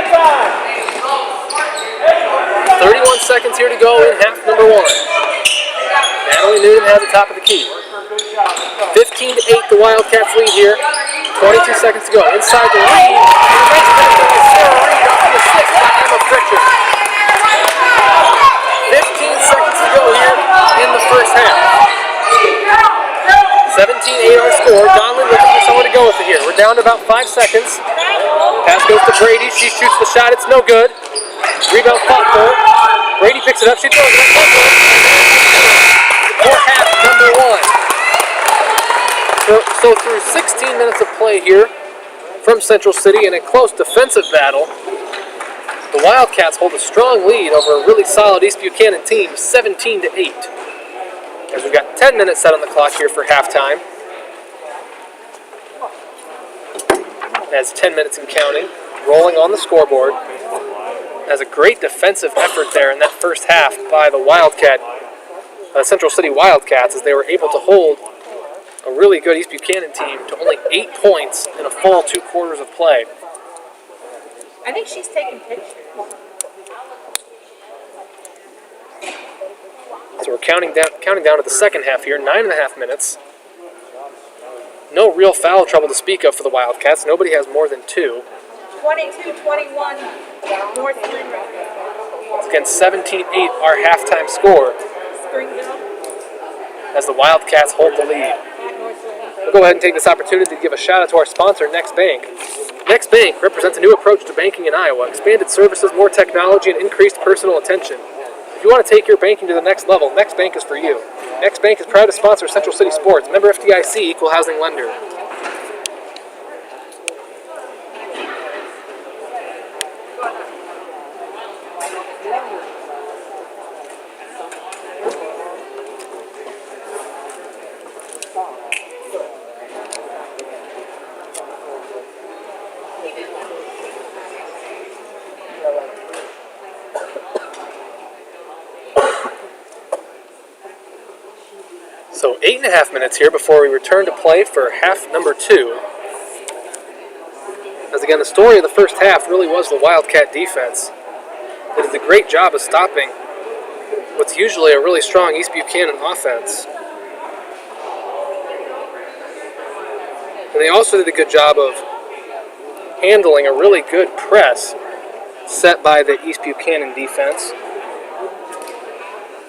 S1: 31 seconds here to go in half number 1. Natalie Noonan has the top of the key. 15-8 the Wildcats lead here. 22 seconds to go. Inside the lead. And a nice pass by Sarah Reed off the assist by Emma Fritcher. 15 seconds to go here in the first half. 17-8 our score. Donnelly looking for someone to go with it here. We're down to about 5 seconds. Pass goes to Brady. She shoots the shot. It's no good. Rebound fought for. Brady picks it up. She throws it up. For half number 1. So through 16 minutes of play here from Central City in a close defensive battle, the Wildcats hold a strong lead over a really solid East Buchanan team, 17-8. As we've got 10 minutes set on the clock here for halftime. As 10 minutes and counting, rolling on the scoreboard. As a great defensive effort there in that first half by the Central City Wildcats, as they were able to hold a really good East Buchanan team to only 8 points in a full 2 quarters of play.
S4: I think she's taking pictures.
S1: So we're counting down to the second half here, 9.5 minutes. No real foul trouble to speak of for the Wildcats. Nobody has more than 2.
S4: 22-21 North Monroe.
S1: It's again 17-8 our halftime score
S4: Springville.
S1: as the Wildcats hold the lead. We'll go ahead and take this opportunity to give a shout out to our sponsor, Next Bank. Next Bank represents a new approach to banking in Iowa. Expanded services, more technology, and increased personal attention. If you want to take your banking to the next level, Next Bank is for you. Next Bank is proud to sponsor Central City Sports. Member FDIC, equal housing lender. So 8.5 minutes here before we return to play for half number 2. As again, the story of the first half really was the Wildcat defense. They did a great job of stopping what's usually a really strong East Buchanan offense. And they also did a good job of handling a really good press set by the East Buchanan defense.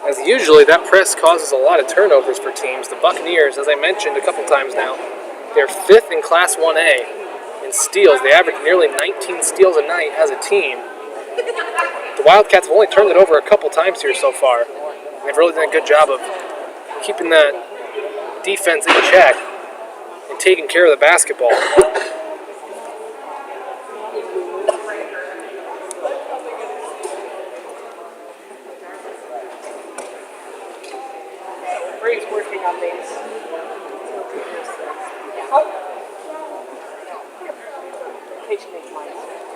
S1: As usually, that press causes a lot of turnovers for teams. The Buccaneers, as I mentioned a couple times now, they're 5th in Class 1A in steals. They average nearly 19 steals a night as a team. The Wildcats have only turned it over a couple times here so far. They've really done a good job of keeping that defense in check and taking care of the basketball.
S2: Bree's working on these. Page make mine.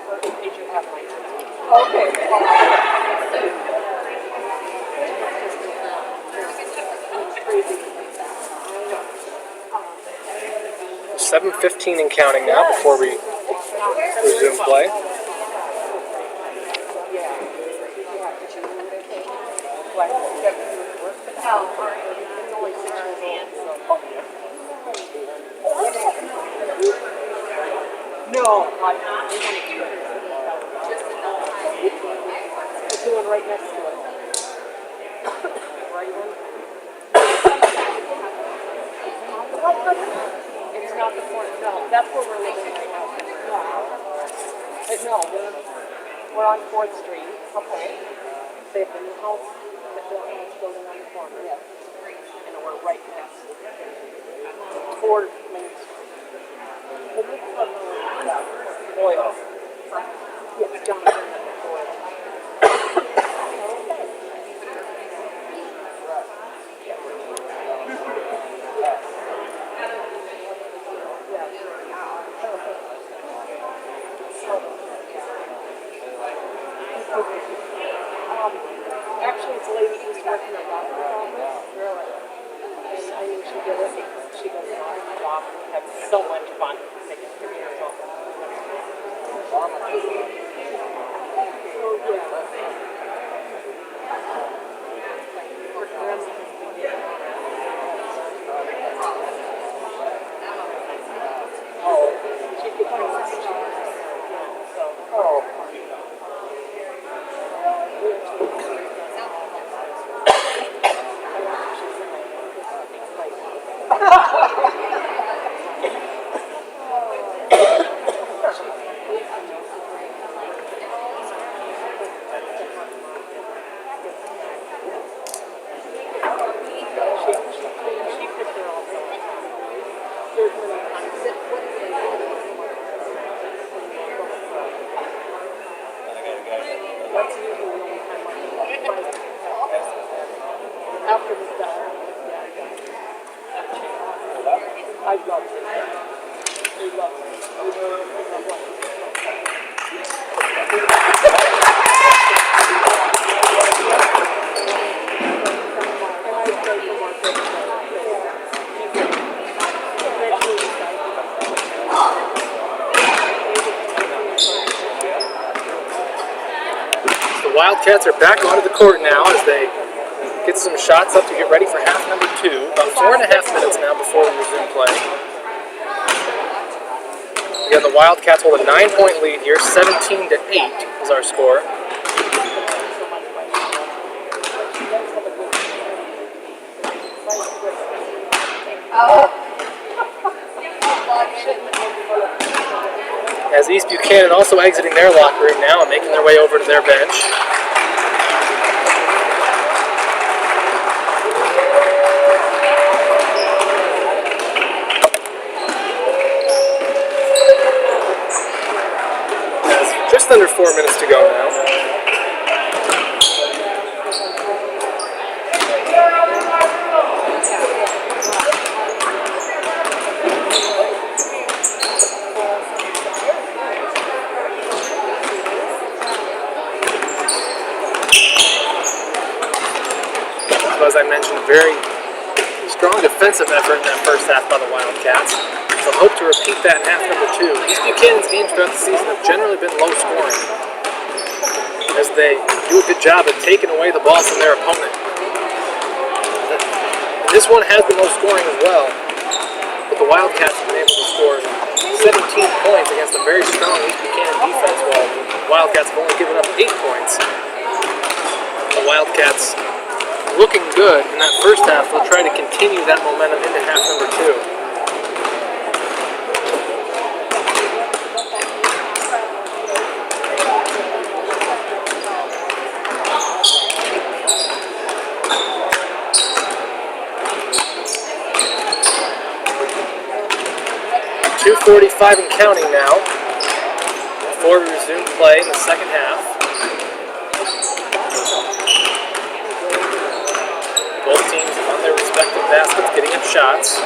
S2: Or page you have mine. Okay.
S1: 7:15 and counting now before we resume play.
S2: Oh, God. The one right next to it. Right one. It's not the corner. No, that's where we're living right now. No, we're on 4th Street. Okay. They have the new house, the building on the corner. Yes. And we're right next to it. 4 Main Street. Oil. Yes, Jonathan. Oil. Actually, it's a lady who's working at doctor's office. Really? And I knew she did it because she goes to our job and we have so much fun taking pictures of them. She could bring us after this done. I love it. We love
S1: The Wildcats are back onto the court now as they get some shots up to get ready for half number 2. About 4.5 minutes now before we resume play. Again, the Wildcats hold a 9-point lead here. 17-8 is our score. As East Buchanan also exiting their locker room now and making their way over to their bench. Just under 4 minutes to go now. So as I mentioned, very strong defensive effort in that first half by the Wildcats. So hope to repeat that in half number 2. East Buchanan's games throughout the season have generally been low scoring, as they do a good job of taking away the ball from their opponent. And this one has been low scoring as well, but the Wildcats have been able to score 17 points against a very strong East Buchanan defense, while the Wildcats have only given up 8 points. The Wildcats looking good in that first half. They'll try to continue that momentum into half number 2. .245 and counting now before we resume play in the second half. Both teams on their respective baskets getting up shots.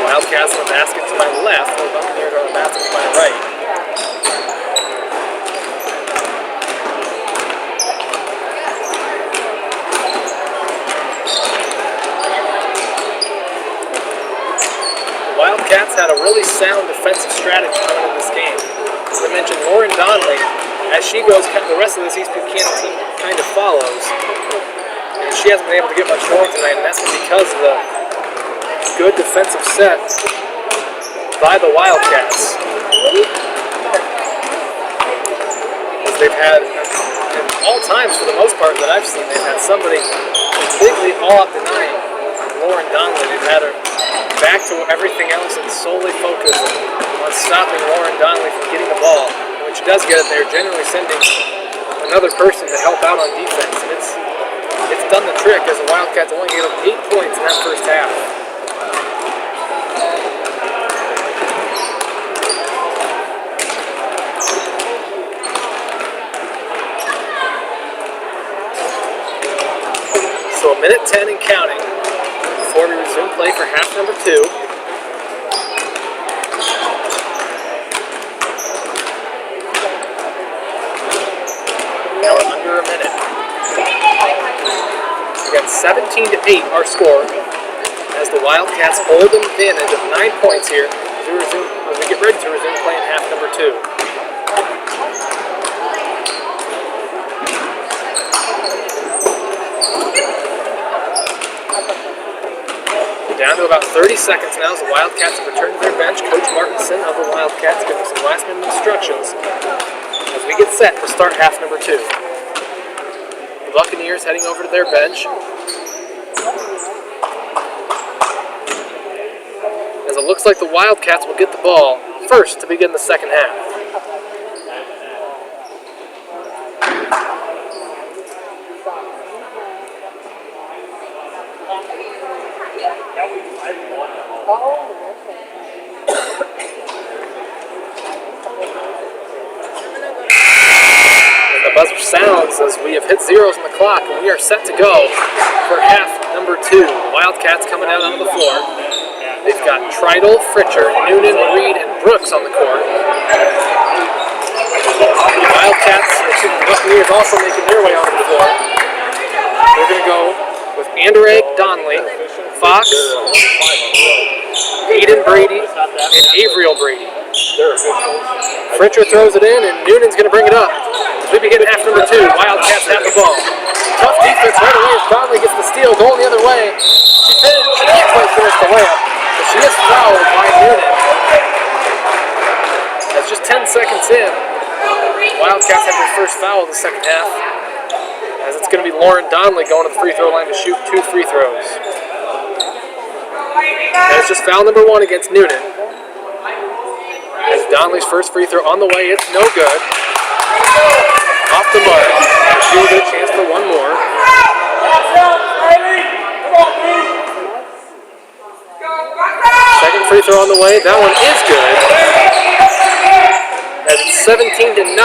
S1: Wildcats on the basket to my left, the Buccaneers on the basket to my right. Wildcats had a really sound defensive strategy coming in this game. As I mentioned, Lauren Donnelly as she goes, the rest of this East Buchanan team kind of follows. And she hasn't been able to get much going tonight, and that's because of the good defensive set by the Wildcats. As they've had, in all times for the most part that I've seen, they've had somebody completely all up denying Lauren Donnelly. They've had her back to everything else and solely focused on stopping Lauren Donnelly from getting the ball. And when she does get it, they're generally sending another person to help out on defense. And it's done the trick, as the Wildcats only gave up 8 points in that first half. So 1:10 and counting before we resume play for half number 2. Now we're under a minute. Again, 17-8 our score, as the Wildcats hold an advantage of 9 points here as we get ready to resume play in half number 2. Down to about 30 seconds now as the Wildcats have returned to their bench. Coach Martinson of the Wildcats giving some last minute instructions as we get set to start half number 2. The Buccaneers heading over to their bench. As it looks like the Wildcats will get the ball first to begin the second half. The buzzer sounds as we have hit zeros on the clock, and we are set to go for half number 2. Wildcats coming out onto the floor. They've got Treidel, Fritcher, Noonan, Reed, and Brooks on the court. The Buccaneers also making their way onto the floor. They're going to go with Anderegg, Donnelly, Fox, Eden Brady, and Avriel Brady. Fritcher throws it in, and Noonan's going to bring it up. As we begin half number 2, Wildcats have the ball. Tough defense right away as Donnelly gets the steal, going the other way. She can't quite finish the layup, but she is fouled by Noonan. That's just 10 seconds in. Wildcats have their first foul of the second half, as it's going to be Lauren Donnelly going to the free throw line to shoot 2 free throws. That's just foul number 1 against Noonan. As Donnelly's first free throw on the way, it's no good. Off the mark. She will get a chance for one more. Second free throw on the way. That one is good. As it's 17-9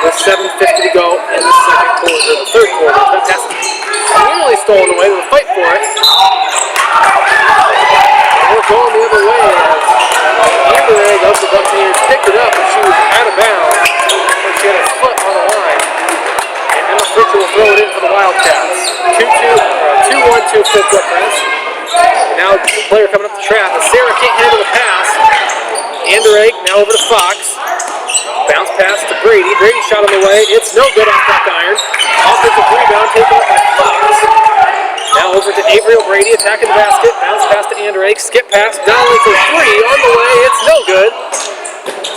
S1: with 7:50 to go in the third quarter. That pass is nearly stolen away. They'll fight for it. And we're going the other way as Anderegg of the Buccaneers picked it up, and she was out of bounds. She had her foot on the line. And Emma Fritcher will throw it in for the Wildcats. 2-1-2 flip press. And now the player coming up the trap. And Sarah can't handle the pass. Anderegg now over to Fox. Bounce pass to Brady. Brady shot on the way. It's no good off back iron. Offensive rebound taken up by Fox. Now over to Avriel Brady attacking the basket. Bounce pass to Anderegg. Skip pass. Donnelly for 3 on the way. It's no good.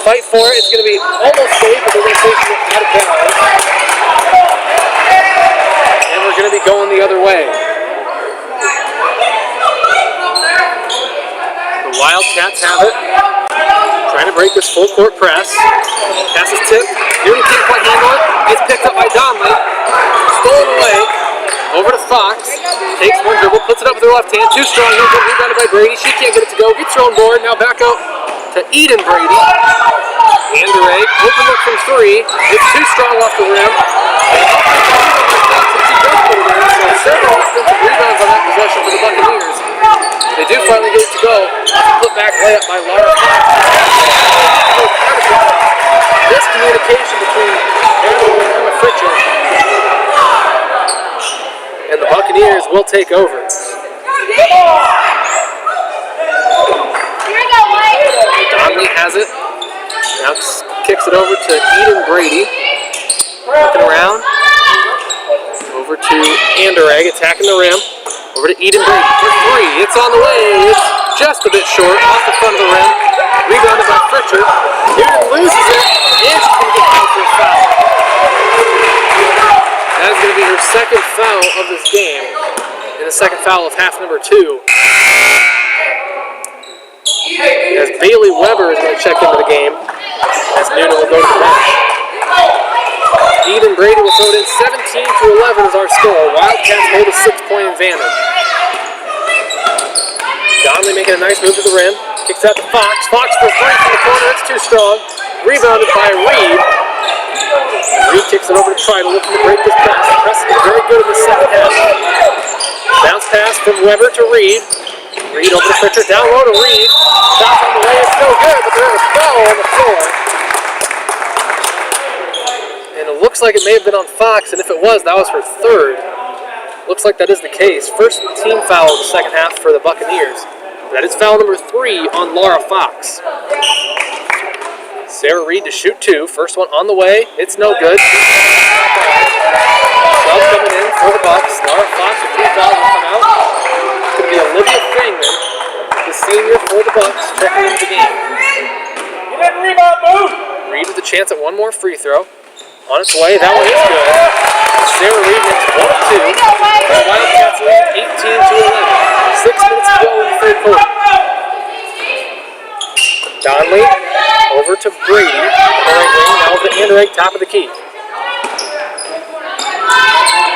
S1: Fight for it. It's going to be almost safe, but they're going to take it out of bounds. And we're going to be going the other way. The Wildcats have it. Trying to break this full court press. Pass is tipped. Noonan can't quite handle it. It's picked up by Donnelly. Stolen away. Over to Fox. Takes one dribble. Puts it up with her left hand. Too strong. No good. Rebounded by Brady. She can't get it to go. Gets her own board. Now back out to Eden Brady. Anderegg. Open look from 3. It's too strong off the rim. So several offensive rebounds on that possession for the Buccaneers. They do finally get it to go. Put back layup by Laura Fox. Miscommunication between Anderegg and Emma Fritcher. And the Buccaneers will take over. Donnelly has it. Now kicks it over to Eden Brady. Looking around. Over to Anderegg, attacking the rim. Over to Eden Brady for three. It's on the way. It's just a bit short, off the front of the rim. Rebounded by Fritcher. Eden loses it, and she's going to get called for a foul. That is going to be her second foul of this game, and the second foul of half number 2. As Bailey Weber is going to check into the game, as Noonan will go to the bench. Eden Brady will throw it in. 17-11 is our score. Wildcats hold a 6-point advantage. Donnelly making a nice move to the rim. Kicks out to Fox. Fox for three from the corner. It's too strong. Rebounded by Reed. Reed kicks it over to Tridle, looking to break this press. The press has been very good in the second half. Bounce pass from Weber to Reed. Reed over to Fritcher. Down low to Reed. Shot on the way. It's no good, but there is a foul on the floor. And it looks like it may have been on Fox, and if it was, that was her third. Looks like that is the case. First team foul of the second half for the Buccaneers. That is foul number 3 on Laura Fox. Sarah Reed to shoot 2. First one on the way. It's no good. Sub coming in for the Bucks. Laura Fox with 3 fouls will come out. It's going to be Olivia Fangman, the senior for the Bucks, checking into the game.
S5: Get that rebound, move!
S1: Reed with a chance at one more free throw. On its way, that one is good. Sarah Reed makes 1 of 2. The Wildcats lead 18-11. 6 minutes to go in the third quarter. Donnelly over to Brady. Right wing, now over to Anderegg, top of the key.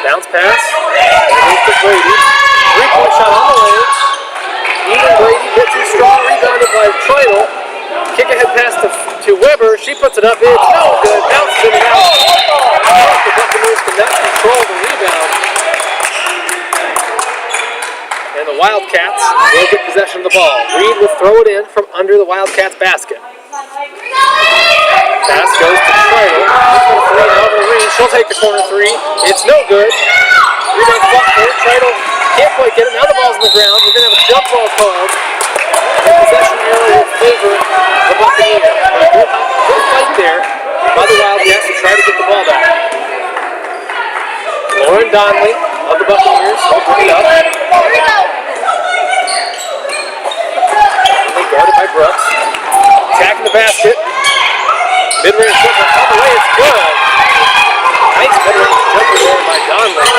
S1: Bounce pass. Goes to Brady. 3-point shot on the way. Eden Brady gets too strong. Rebounded by Tridle. Kick ahead pass to Weber. She puts it up. It's no good. Bounces in and out. The Buccaneers cannot control the rebound. And the Wildcats will get possession of the ball. Reed will throw it in from under the Wildcats basket. Pass goes to Tridle. Over to Reed. She'll take the corner 3. It's no good. Rebound fought for it. Tridle can't quite get it. Now the ball's on the ground. We're going to have a jump ball called. The possession arrow will favor the Buccaneers. Good fight there by the Wildcats to try to get the ball back. Lauren Donnelly of the Buccaneers will bring it up. Donnelly guarded by Brooks. Attacking the basket. Mid-range jumper on the way. It's good. Nice mid-range jumper there by Donnelly.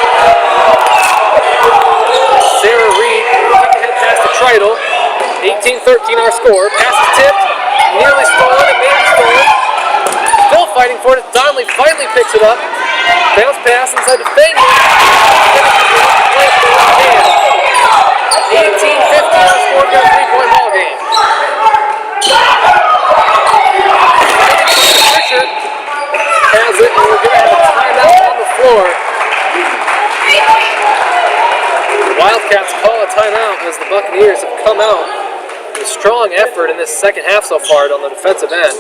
S1: Sarah Reed, kick ahead pass to Tridle. 18-13 our score. Pass is tipped. Nearly stolen. It may be stolen. Still fighting for it. Donnelly finally picks it up. Bounce pass inside the Fangman. 18-15 our score. Got a 3-point ball game. Richard has it, and we're going to have a timeout on the floor. The Wildcats call a timeout as the Buccaneers have come out with a strong effort in this second half so far on the defensive end.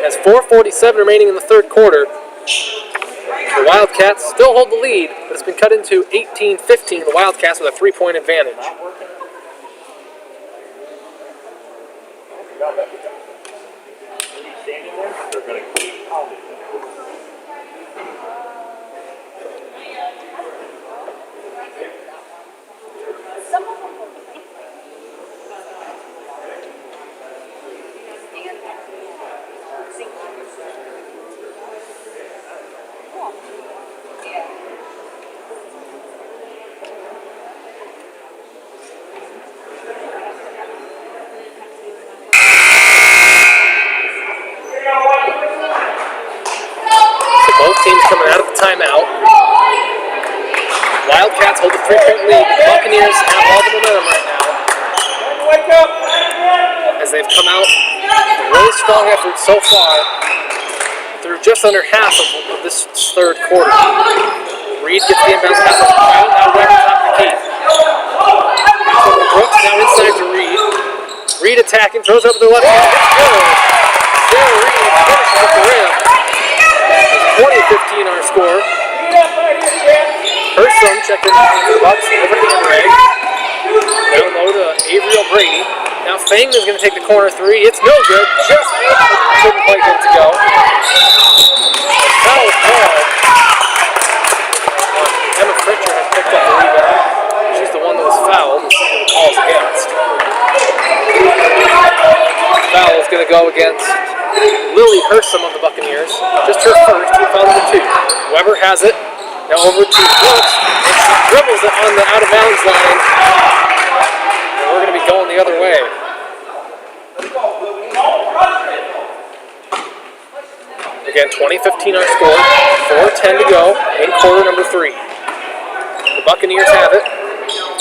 S1: As 4:47 remaining in the third quarter, the Wildcats still hold the lead, but it's been cut into 18-15. The Wildcats with a 3-point advantage.
S5: They're going to keep pounding.
S1: Both teams coming out of the timeout. Wildcats hold a 3-point lead. The Buccaneers have all the momentum right now.
S5: Wake up!
S1: As they've come out with a really strong effort so far through just under half of this third quarter. Reed gets the inbound pass on the crowd. Now Weber top of the key. So Brooks now inside to Reed. Reed attacking, throws over to the left hand. It's good. Sarah Reed finishes at the rim. 20-15 our score. Her son checked in for the Bucks over to Anderegg. Down low to Avriel Brady. Now Fangman's going to take the corner three. It's no good. Just couldn't quite get it to go. Foul called. Emma Fritcher has picked up the rebound. She's the one that was fouled. The call's against. Foul is going to go against Lily Hersom of the Buccaneers. Just her first. Foul number 2. Weber has it. Now over to Brooks. And she dribbles it on the out of bounds line. And we're going to be going the other way. Again, 20-15 our score. 4:10 to go in quarter number 3. The Buccaneers have it.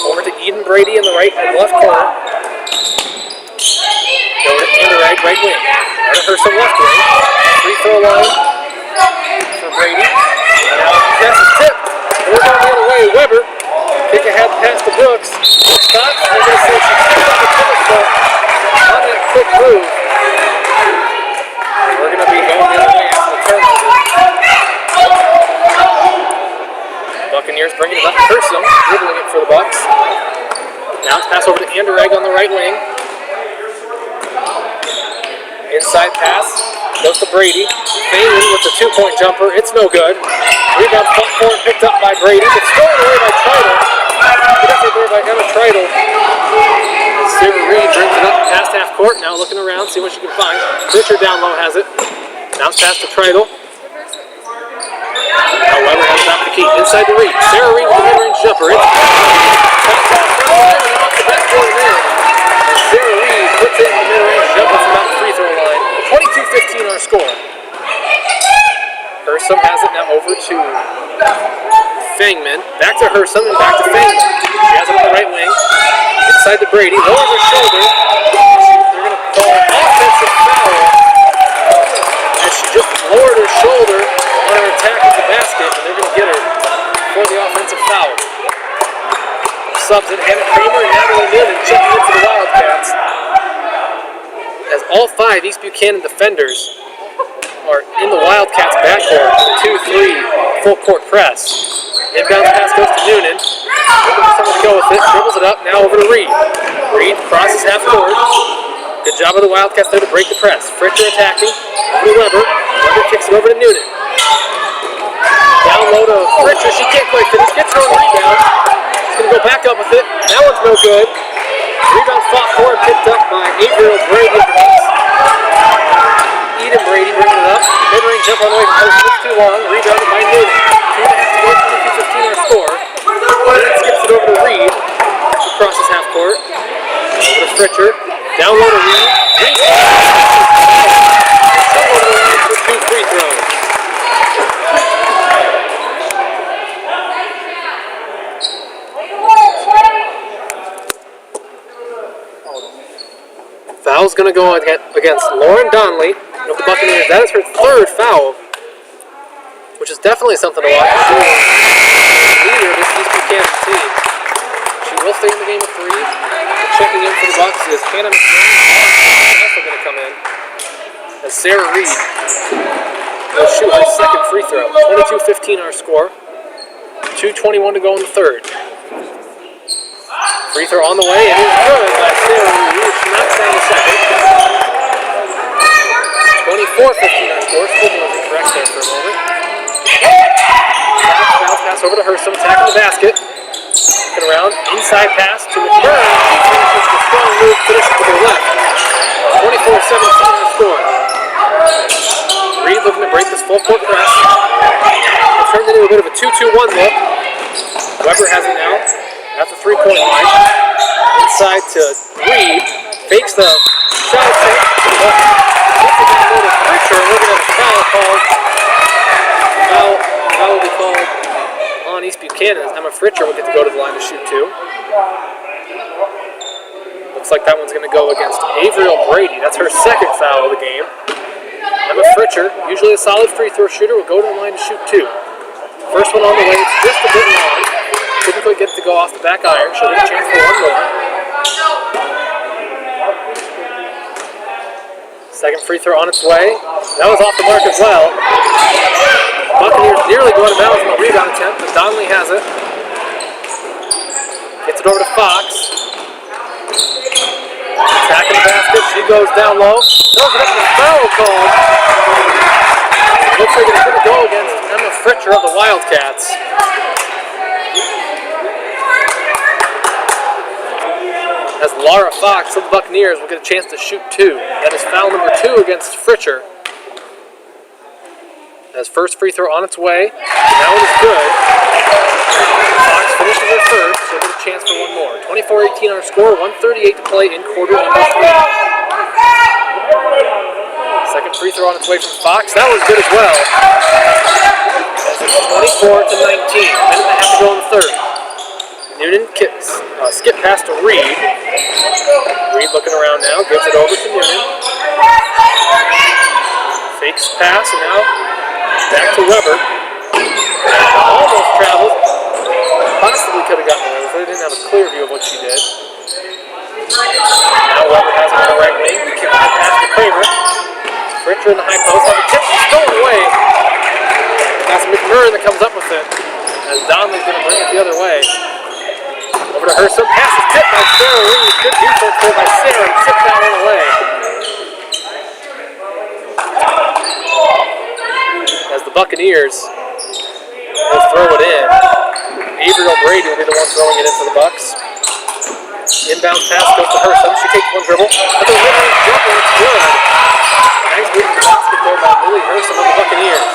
S1: Over to Eden Brady in the right and left corner. Over to Anderegg, right wing. Out of Hersom left wing. Free throw line for Brady. And now the pass is tipped. We're going the other way. Weber. Kick ahead past the Brooks. Stops. They're going to say she kicked off the tennis court on that quick move. We're going to be going the other way after the turnover. Buccaneers bringing it up to Hersom, dribbling it for the Bucks. Now it's pass over to Anderegg on the right wing. Inside pass goes to Brady. Failing with the 2-point jumper. It's no good. Rebound front court picked up by Brady. It's stolen away by Tritle. Definitely there by Emma Tritle. Sarah Reed brings it up past half court. Now looking around, see what she can find. Richard down low has it. Bounce pass to Tritle. Now Weber has it off the key. Inside the Reed. Sarah Reed with the mid-range jumper. It's off the backboard there. Sarah Reed puts in the mid-range jumper from about the free throw line. 22-15 our score. Hersom has it now over to Fangman. Back to Hersom and back to Fangman. She has it on the right wing. Inside to Brady. Lowers her shoulder. They're going to call an offensive foul. And she just lowered her shoulder on her attack at the basket. And they're going to get her for the offensive foul. Subs in Hannah Kramer and Natalie Noonan checking in for the Wildcats. As all 5 East Buchanan defenders are in the Wildcats' backcourt. 2-3 full court press. Inbound pass goes to Noonan. Looking for someone to go with it. Dribbles it up. Now over to Reed. Reed crosses half court. Good job of the Wildcats there to break the press. Fritcher attacking. Over to Weber. Weber kicks it over to Noonan. Down low to Fritcher. She can't quite finish. Gets her own rebound. She's going to go back up with it. That one's no good. Rebound fought for and picked up by Avriel Brady. Eden Brady brings it up. Mid-range jump on the way to post. It's too long. Rebounded by Noonan. 2.5 to go. 22-15 our score. Noonan skips it over to Reed. She crosses half court. Over to Fritcher. Down low to Reed. Reed. Over to the line for 2 free throws. Foul's going to go against Lauren Donnelly of the Buccaneers. That is her 3rd foul, which is definitely something to watch. She's the leader of this East Buchanan team. She will stay in the game of 3. Checking in for the Bucks is Hannah McMahon. Also going to come in as Sarah Reed will shoot her 2nd free throw. 22-15 our score. 2:21 to go in the 3rd. Free throw on the way. It is good by Sarah Reed. She knocks down the 2nd. 24-15 our score. School was incorrect there for a moment. Bounce pass over to Hersom. Attacking the basket. Looking around. Inside pass to McMurray. She finishes the strong move. Finishes with her left. 24-17 our score. Reed looking to break this full court press. It turned into a bit of a 2-2-1 look. Weber has it now at the 3-point line. Inside to Reed. Fakes the shot attempt. Gets it down low to Fritcher. And we're going to have a foul called. Foul will be called on East Buchanan. Emma Fritcher will get to go to the line to shoot 2. Looks like that one's going to go against Avriel Brady. That's her 2nd foul of the game. Emma Fritcher, usually a solid free throw shooter, will go to the line to shoot 2. First one on the way, it's just a bit long. Typically gets to go off the back iron. She'll get a chance for one more. 2nd free throw on its way. That was off the mark as well. Buccaneers nearly going to bounds on the rebound attempt, but Donnelly has it. Gets it over to Fox. Attacking the basket, she goes down low. Throws it up in the foul call. Looks like it's going to go against Emma Fritcher of the Wildcats. As Laura Fox of the Buccaneers will get a chance to shoot 2. That is foul number 2 against Fritcher. As first free throw on its way. Now it is good. Fox finishes her first, so we'll get a chance for one more. 24-18 on our score, 1:38 to play in quarter number 3. Second free throw on its way from Fox. That was good as well. As it's 24-19. Minute and a half to go in the third. Noonan kicks, skip pass to Reed. Reed looking around now, gives it over to Noonan. Fakes pass, and now back to Weber. Almost traveled. Possibly could have gotten away with it. Didn't have a clear view of what she did. Now Weber has it on the right wing. Kick pass to Kramer. Fritcher in the high post. Has a tip. She's stolen away. That's McMurray that comes up with it. As Donnelly's going to bring it the other way. Over to Herson. Pass is tipped by Sarah Reed. Good defense there by Sarah. And tipped that one away. As the Buccaneers will throw it in. Avery O'Brady will be the one throwing it in for the Bucks. Inbound pass goes to Herson. She takes one dribble. But the mid-range jumper, it's good. Nice move to the basket there by Lily Herson of the Buccaneers.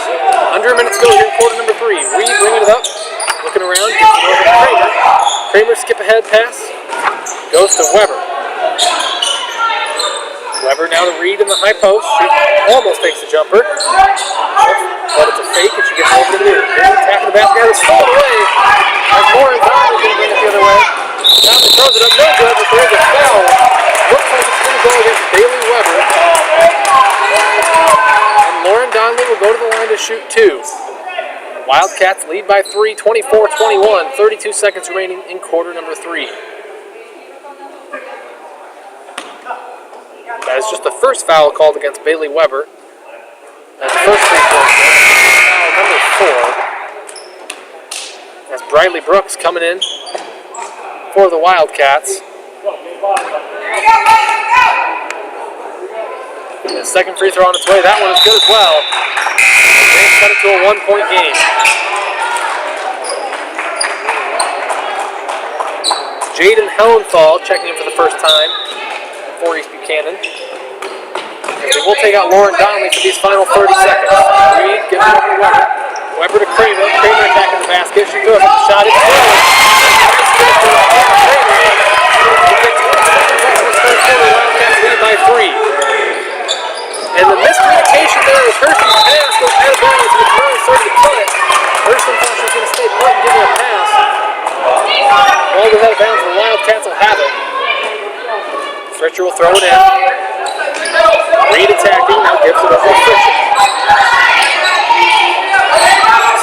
S1: Under a minute to go here in quarter number 3. Reed bringing it up. Looking around. Gets it over to Kramer. Kramer skip ahead pass. Goes to Weber. Weber now to Reed in the high post. She almost takes the jumper. But it's a fake and she gets over to Noonan. Attacking the basket. It's stolen away. As Lauren Donnelly going to bring it the other way. Donnelly throws it up. No good, but there's a foul. Looks like it's going to go against Bailey Weber. And Lauren Donnelly will go to the line to shoot 2. Wildcats lead by 3, 24-21. 32 seconds remaining in quarter number 3. That is just the first foul called against Bailey Weber. That's the first free throw. Foul number 4. That's Briley Brooks coming in for the Wildcats. The second free throw on its way. That one is good as well. They cut it to a 1-point game. Jaden Hellenthal checking in for the first time for East Buchanan. And we will take out Lauren Donnelly for these final 30 seconds. Reed gives it over to Weber. Weber to Kramer. Kramer attacking the basket. She throws up the shot. It's good. Wildcats lead by 3. And the miscommunication there is Hurston's pass goes out of bounds. McMurray started to cut it. Hurston thought she was going to stay put and give her a pass. Ball goes out of bounds and the Wildcats will have it. Fritcher will throw it in. Reed attacking, now gives it over to Fritcher.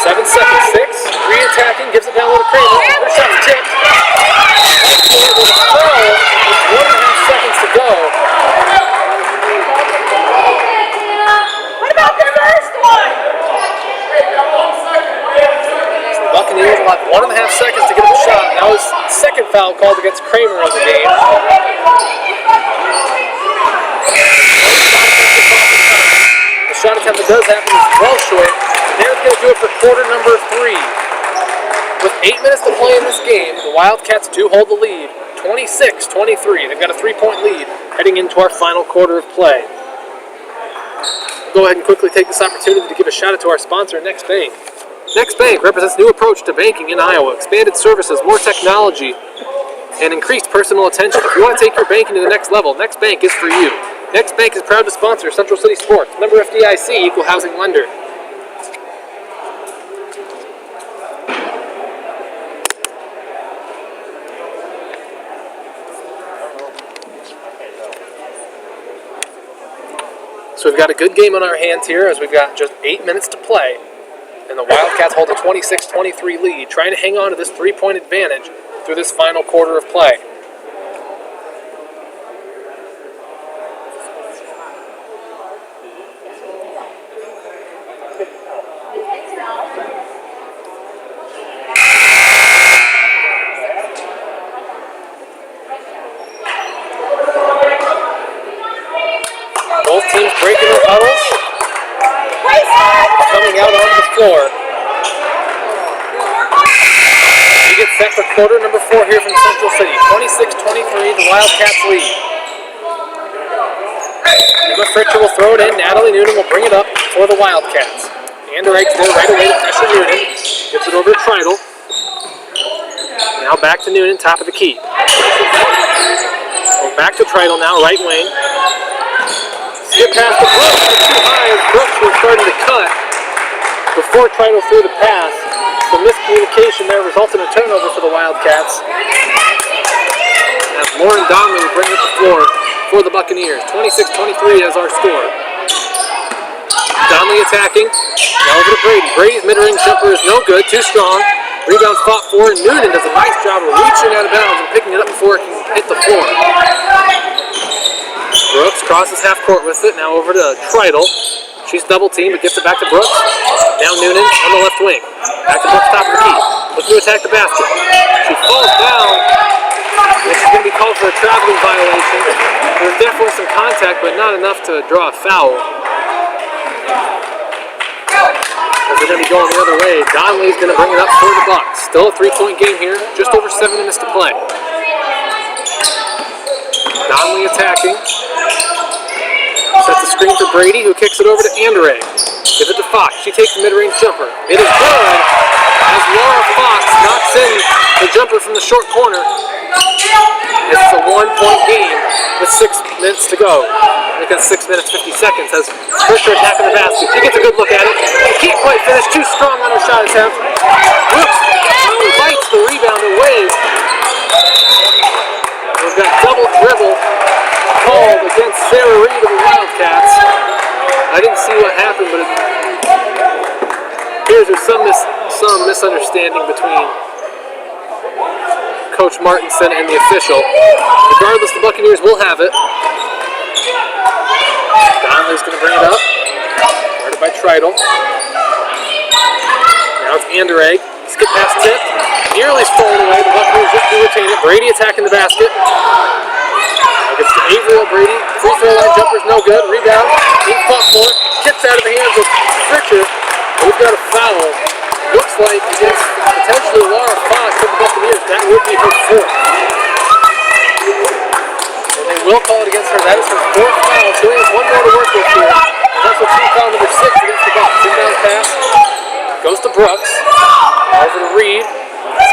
S1: 7 seconds, 6. Reed attacking, gives it down low to Kramer. Her shot's tipped. With a foul, with 1.5 seconds to go.
S2: What about the first one?
S1: The Buccaneers will have 1.5 seconds to get the shot. Now his second foul called against Kramer of the game. The shot attempt that does happen is well short. There's going to do it for quarter number 3. With 8 minutes to play in this game, the Wildcats do hold the lead, 26-23. They've got a 3-point lead heading into our final quarter of play. We'll go ahead and quickly take this opportunity to give a shout out to our sponsor, Next Bank. Next Bank represents a new approach to banking in Iowa, expanded services, more technology, and increased personal attention. If you want to take your banking to the next level, Next Bank is for you. Next Bank is proud to sponsor Central City Sports, member FDIC, equal housing lender. So we've got a good game on our hands here as we've got just 8 minutes to play. And the Wildcats hold a 26-23 lead, trying to hang on to this 3-point advantage through this final quarter of play. teams breaking their huddles, coming out onto the floor. We get set for quarter number 4 here from Central City. 26-23, the Wildcats lead. Emma Fritcher will throw it in. Natalie Noonan will bring it up for the Wildcats. Andereg's there right away to pressure Noonan. Gets it over to Treidel. Now back to Noonan, top of the key. Well, back to Treidel now, right wing. Skip past the Brooks, but too high as Brooks was starting to cut before Treidel threw the pass. The miscommunication there resulted in a turnover for the Wildcats. As Lauren Donnelly will bring it to the floor for the Buccaneers. 26-23 as our score. Donnelly attacking. Now over to Brady. Brady's mid-range jumper is no good, too strong. Rebound fought for, and Noonan does a nice job of reaching out of bounds and picking it up before it can hit the floor. Brooks crosses half court with it. Now over to Treidel. She's double teamed, but gets it back to Brooks. Now Noonan on the left wing. Back to Brooks, top of the key. Looking to attack the basket. She falls down. And she's going to be called for a traveling violation. There's definitely some contact, but not enough to draw a foul. As they're going to be going the other way, Donnelly's going to bring it up for the Bucks. Still a 3-point game here. Just over 7 minutes to play. Donnelly attacking. Sets the screen for Brady, who kicks it over to Anderegg. Gives it to Fox. She takes the mid-range jumper. It is good as Laura Fox knocks in the jumper from the short corner. It's a 1-point game with 6 minutes to go. I think that's 6 minutes, 50 seconds as Fritcher attacking the basket. She gets a good look at it. Can't quite finish. Too strong on her shot attempt. Brooks bites the rebound away. We've got double dribble called against Sarah Reed of the Wildcats. I didn't see what happened, but it appears there's some misunderstanding between Coach Martinson and the official. Regardless, the Buccaneers will have it. Donnelly's going to bring it up. Guarded by Treidel. Now it's Anderegg. Skip past tip. Nearly stolen away. The Buccaneers just do retain it. Brady attacking the basket. Gets to Averill. Brady. Free throw line jumper's no good. Rebound. Being fought for. Kicks out of the hands of Fritcher. We've got a foul. Looks like against potentially Laura Fox of the Buccaneers. That would be her 4th. And they will call it against her. That is her 4th foul. She only has 1 more to work with here. And that's a team foul number 6 against the Bucs. Inbound pass. Goes to Brooks. Over to Reed.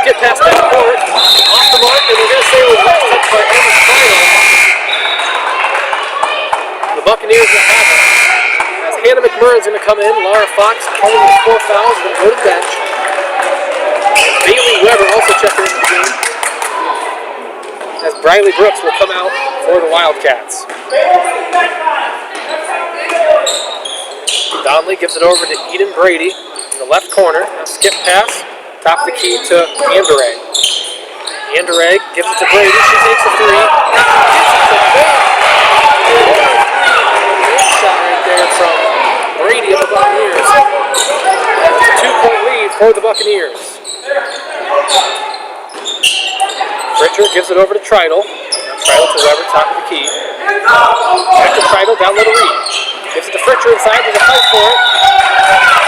S1: Skip past that court. Off the mark, and we're going to say it was last touched by Emma Treidel. The Buccaneers will have it. As Hannah McMurray's going to come in, Laura Fox calling the 4 fouls and go to the bench. Bailey Weber also checking into the game. As Briley Brooks will come out for the Wildcats. Donnelly gives it over to Eden Brady in the left corner. Now skip pass. Top of the key to Anderegg. Anderegg gives it to Brady. She takes a 3. Shot right there from Brady of the Buccaneers. That's a 2-point lead for the Buccaneers. Fritcher gives it over to Treidel. Treidel to Weber, top of the key. Back to Treidel, down low to Reed. Gives it to Fritcher inside. There's a fight for it.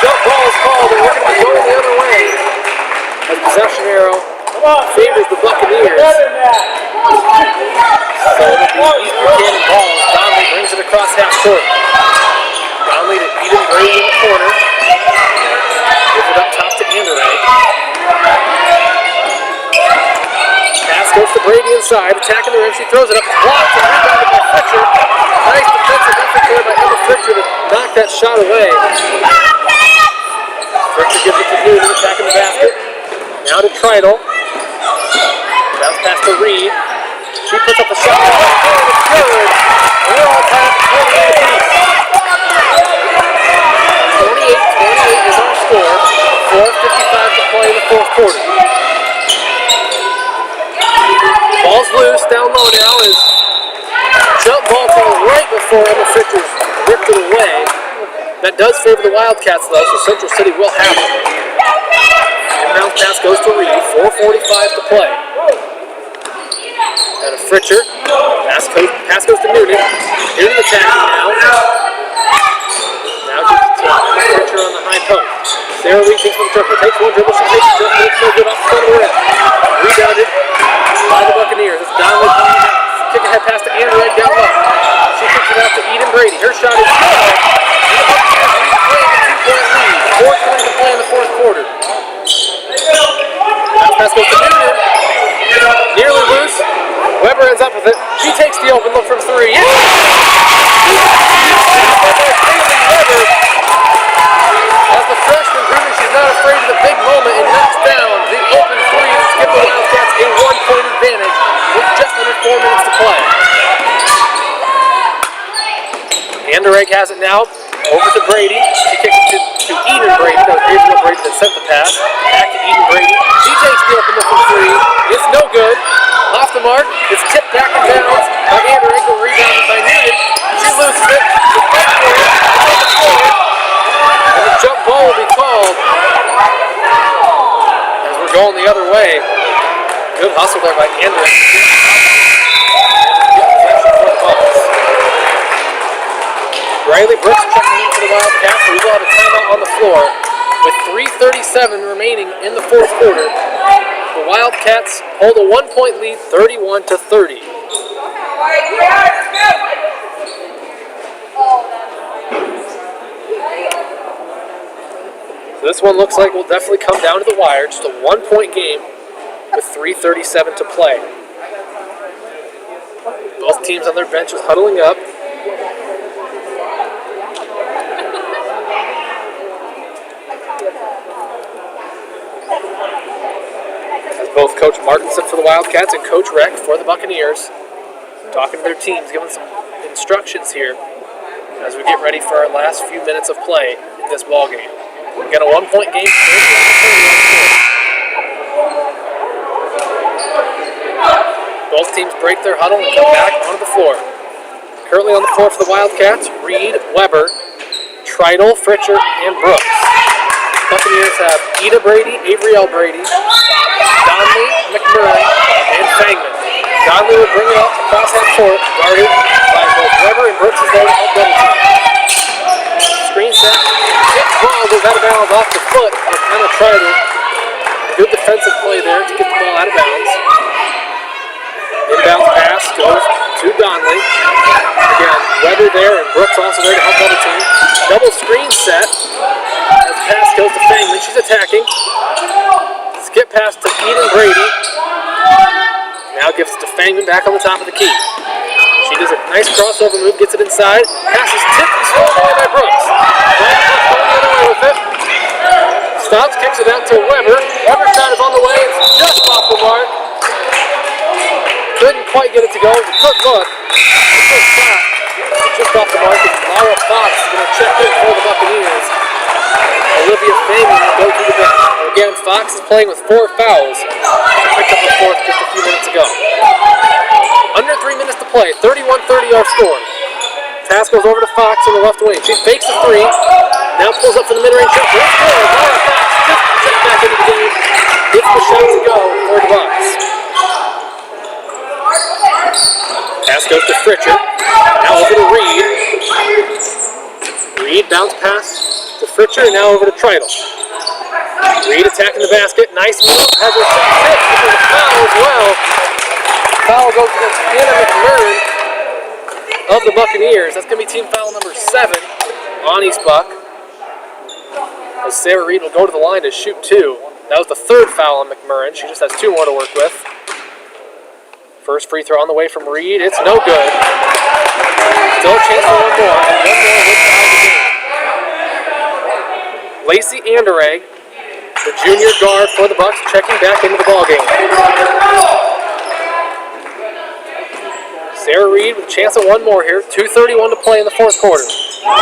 S1: Jump ball is called, and we're going to be going the other way. As possession arrow favors the Buccaneers. So it'll be East Buchanan ball as Donnelly brings it across half court. Donnelly to Eden Brady in the corner. Gives it up top to Anderegg. Pass goes to Brady inside, attacking the rim. She throws it up, blocked and rebounded by Fritcher. Nice defensive effort there by Emma Fritcher to knock that shot away. Fritcher gives it to Noonan, attacking the basket. Now to Treidel. Bounce pass to Reed. She puts up a shot. Oh, it's good. We're all tied up 28 apiece. 28-28 is our score. 4:55 to play in the 4th quarter. Ball's loose. Down low now is jump ball call right before Emma Fritcher ripped it away. That does favor the Wildcats though, so Central City will have it. Inbound pass goes to Reed. 4:45 to play. And a Fritcher. Pass goes to Noonan. Noonan attacking now. triple. Takes one dribble, she takes a triple. It's no good off the front of the rim. Rebounded by the Buccaneers. It's Donnelly coming down. Kick ahead pass to Anderegg down low. She kicks it out to Eden Brady. Her shot is good. And the Buccaneers reclaim a 2-point lead. 4:20 to play in the fourth quarter. Pass goes to Newton. Nearly loose. Weber ends up with it. She takes the open look from three. Yes! Weber, as the freshman, proving she's not afraid of the big moment and knocks down the open three to give the Wildcats a 1-point advantage with just under 4 minutes to play. Anderegg has it now. Over to Brady. She kicks it to Eden Brady. That was Adriel Brady that sent the pass. Back to Eden Brady. She takes the open look from three. It's no good. Off the mark. It's tipped back and bounds by Anderegg, but rebounded by Newton. She loses it. It's back for it. It's on the floor. And the jump ball will be called as we're going the other way. Good hustle there by Anderegg. Riley Brooks checking in for the Wildcats, so we will have a timeout on the floor with 3:37 remaining in the fourth quarter. The Wildcats hold a 1-point lead, 31-30. So this one looks like will definitely come down to the wire. Just a 1-point game with 3:37 to play. Both teams on their benches huddling up. Both Coach Martinson for the Wildcats and Coach Reck for the Buccaneers talking to their teams, giving some instructions here as we get ready for our last few minutes of play in this ball game. Again, a 1-point game. Both teams break their huddle and come back onto the floor. Currently on the floor for the Wildcats, Reed, Weber, Treidel, Fritcher, and Brooks. Buccaneers have Ida Brady, Avriel Brady, Donnelly, McMurray, and Fangman. Donnelly will bring it up across half court, guarded by both Weber and Brooks is there to help double team. Screen set. Ball goes out of bounds off the foot of Emma Treidel. Good defensive play there to get the ball out of bounds. Inbound pass goes to Donnelly. Again, Weber there and Brooks also there to help double team. Double screen set. As the pass goes to Fangman, she's attacking. Skip pass to Eden Brady. Now gives it to Fangman back on the top of the key. She does a nice crossover move, gets it inside. Pass is tipped and stolen away by Brooks. Brooks going the other way with it. Stops, kicks it out to Weber. Weber's shot is on the way. It's just off the mark. Couldn't quite get it to go. It was a good look. A good shot. Just off the mark. And Laura Fox is going to check in for the Buccaneers. Olivia Fangman will go to the bench. Again, Fox is playing with 4 fouls. Picked up the fourth just a few minutes ago. Under 3 minutes to play. 31-30 our score. Pass goes over to Fox on the left wing. She fakes a three. Now pulls up for the mid-range shot. Let's go. Laura Fox just checked back into the game. Gets the shot to go for the Bucks. Pass goes to Fritcher. Now over to Reed. Reed bounce pass to Fritcher. Now over to Treidel. Reed attacking the basket. Nice move. Has her shot tipped. This is a foul as well. Foul goes against Hannah McMurray of the Buccaneers. That's going to be team foul number 7 on East Buck. As Sarah Reed will go to the line to shoot 2. That was the 3rd foul on McMurray. She just has 2 more to work with. First free throw on the way from Reed. It's no good. Still a chance for one more. And one more would tie the game. Lacey Anderegg, the junior guard for the Bucks, checking back into the ballgame. Sarah Reed with a chance at one more here. 2:31 to play in the fourth quarter.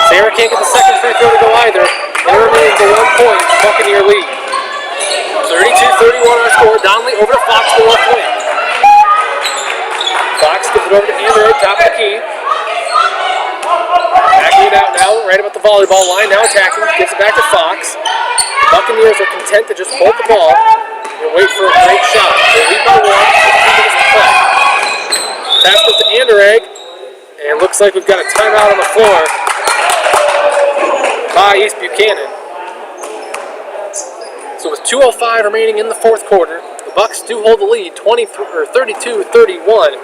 S1: Sarah can't get the second free throw to go either. It remains a 1-point Buccaneer lead. 32-31 our score. Donnelly over to Fox for left wing. Fox gives it over to Anderegg, top of the key. Backing it out now, right about the volleyball line. Now attacking, gives it back to Fox. Buccaneers are content to just hold the ball and wait for a great shot. They lead by 1, 2 minutes to play. Pass goes to Anderegg, and looks like we've got a timeout on the floor by East Buchanan. So with 2:05 remaining in the fourth quarter, the Bucks do hold the lead 32-31.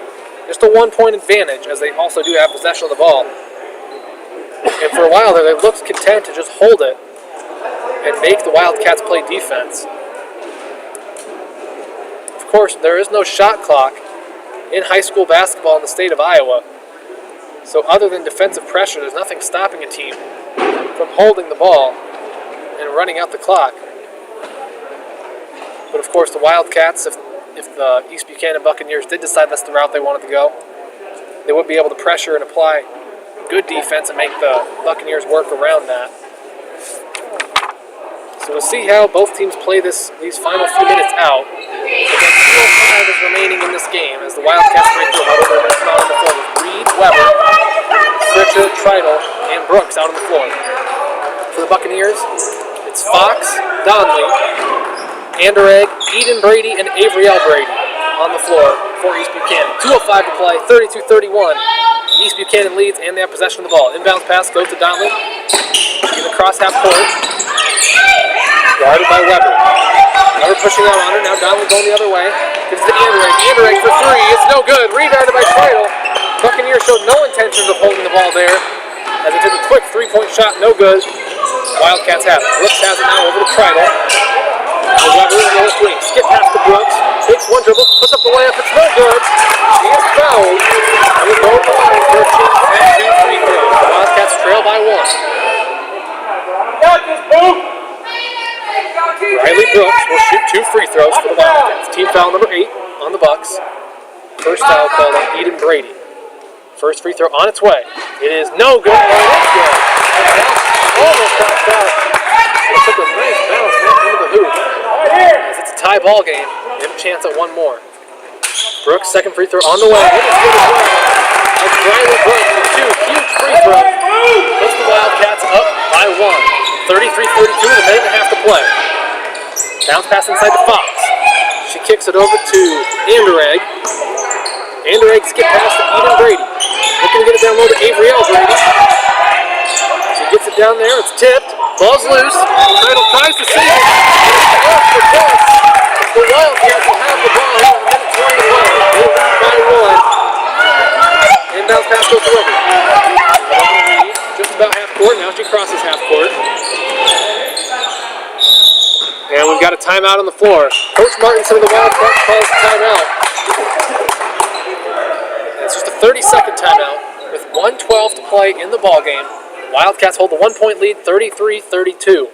S1: Just a 1-point advantage, as they also do have possession of the ball. And for a while there, they looked content to just hold it and make the Wildcats play defense. Of course, there is no shot clock in high school basketball in the state of Iowa. So other than defensive pressure, there's nothing stopping a team from holding the ball and running out the clock. But of course, the Wildcats, if the East Buchanan Buccaneers did decide that's the route they wanted to go, they would be able to pressure and apply good defense and make the Buccaneers work around that. So we'll see how both teams play these final few minutes out. Again, 2:05 is remaining in this game as the Wildcats break through. However, they're going to come out on the floor with Reed, Weber, Fritcher, Treidel, and Brooks out on the floor. For the Buccaneers, it's Fox, Donley, Anderegg, Eden Brady, and Avriel Brady on the floor for East Buchanan. 2:05 to play, 32-31. East Buchanan leads, and they have possession of the ball. Inbounds pass goes to Donley in the cross half court. Guarded by Weber. Weber pushing out on her. Now Donley going the other way. Gives it to Anderegg. Anderegg for three. It's no good. Rebounded by Treidel. Buccaneers showed no intentions of holding the ball there, as they took a quick three-point shot. No good. Wildcats have it. Brooks has it now over to Treidel. Weber in the left wing. Skip past to Brooks. Takes one dribble. Puts up the layup. It's no good. He is fouled. And will go to the line for a chance at 2 free throws. The Wildcats trail by 1.
S5: Got this, Boo!
S1: Riley Brooks will shoot 2 free throws for the Wildcats. Team foul number 8 on the Bucks. First foul called on Eden Brady. First free throw on its way. It is no good. Oh, it is good. Almost bounced out. It took a nice bounce back into the hoop. As it's a tie ball game, they have a chance at one more. Brooks, second free throw on the way. It is good as well. As Riley Brooks with 2 huge free throws puts the Wildcats up by 1. 33-32 with a minute and a half to play. Bounce pass inside to Fox. She kicks it over to Anderegg. Anderegg skip pass to Eden Brady. Looking to get it down low to Avriel Brady. She gets it down there. It's tipped. Ball's loose. Treidel tries to save it. Off the post. The Wildcats will have the ball here in a minute 20 to play. They lead by 1. Inbounds pass goes to Weber. Just about half court. Now she crosses half court. And we've got a timeout on the floor. Coach Martinson of the Wildcats calls the timeout. And it's just a 30-second timeout with 1:12 to play in the ballgame. Wildcats hold the 1-point lead, 33-32.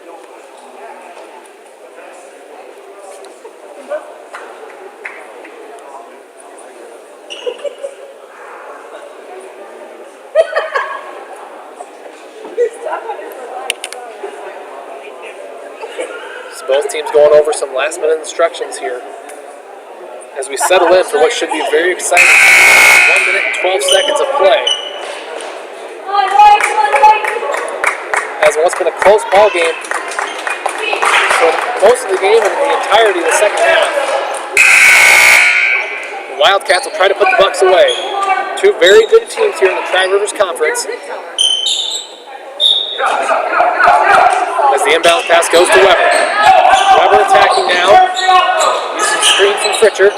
S1: So both teams going over some last-minute instructions here as we settle in for what should be very exciting 1 minute and 12 seconds of play. As what's been a close ball game for most of the game and the entirety of the second half. The Wildcats will try to put the Bucks away. 2 very good teams here in the Tri-Rivers Conference. As the inbound pass goes to Weber. Weber attacking now. Using the screen from Fritcher.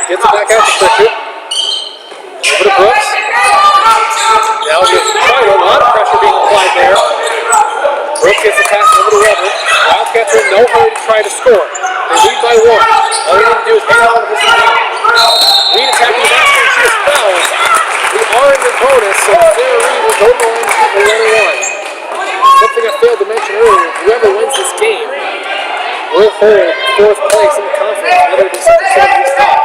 S1: Gets it back out to Fritcher. Over to Brooks. Now just Treidel. A lot of pressure being applied there. Brooks gets the pass over to Weber. Wildcats are in no hurry to try to score. They lead by 1. All they need to do is hang on to this game. Reed attacking the basket and she is fouled. We are in the bonus, so Sarah Reed will go to the line for the 1-1. Something I failed to mention earlier, whoever wins this game will hold 4th place in the conference, whether it is East top.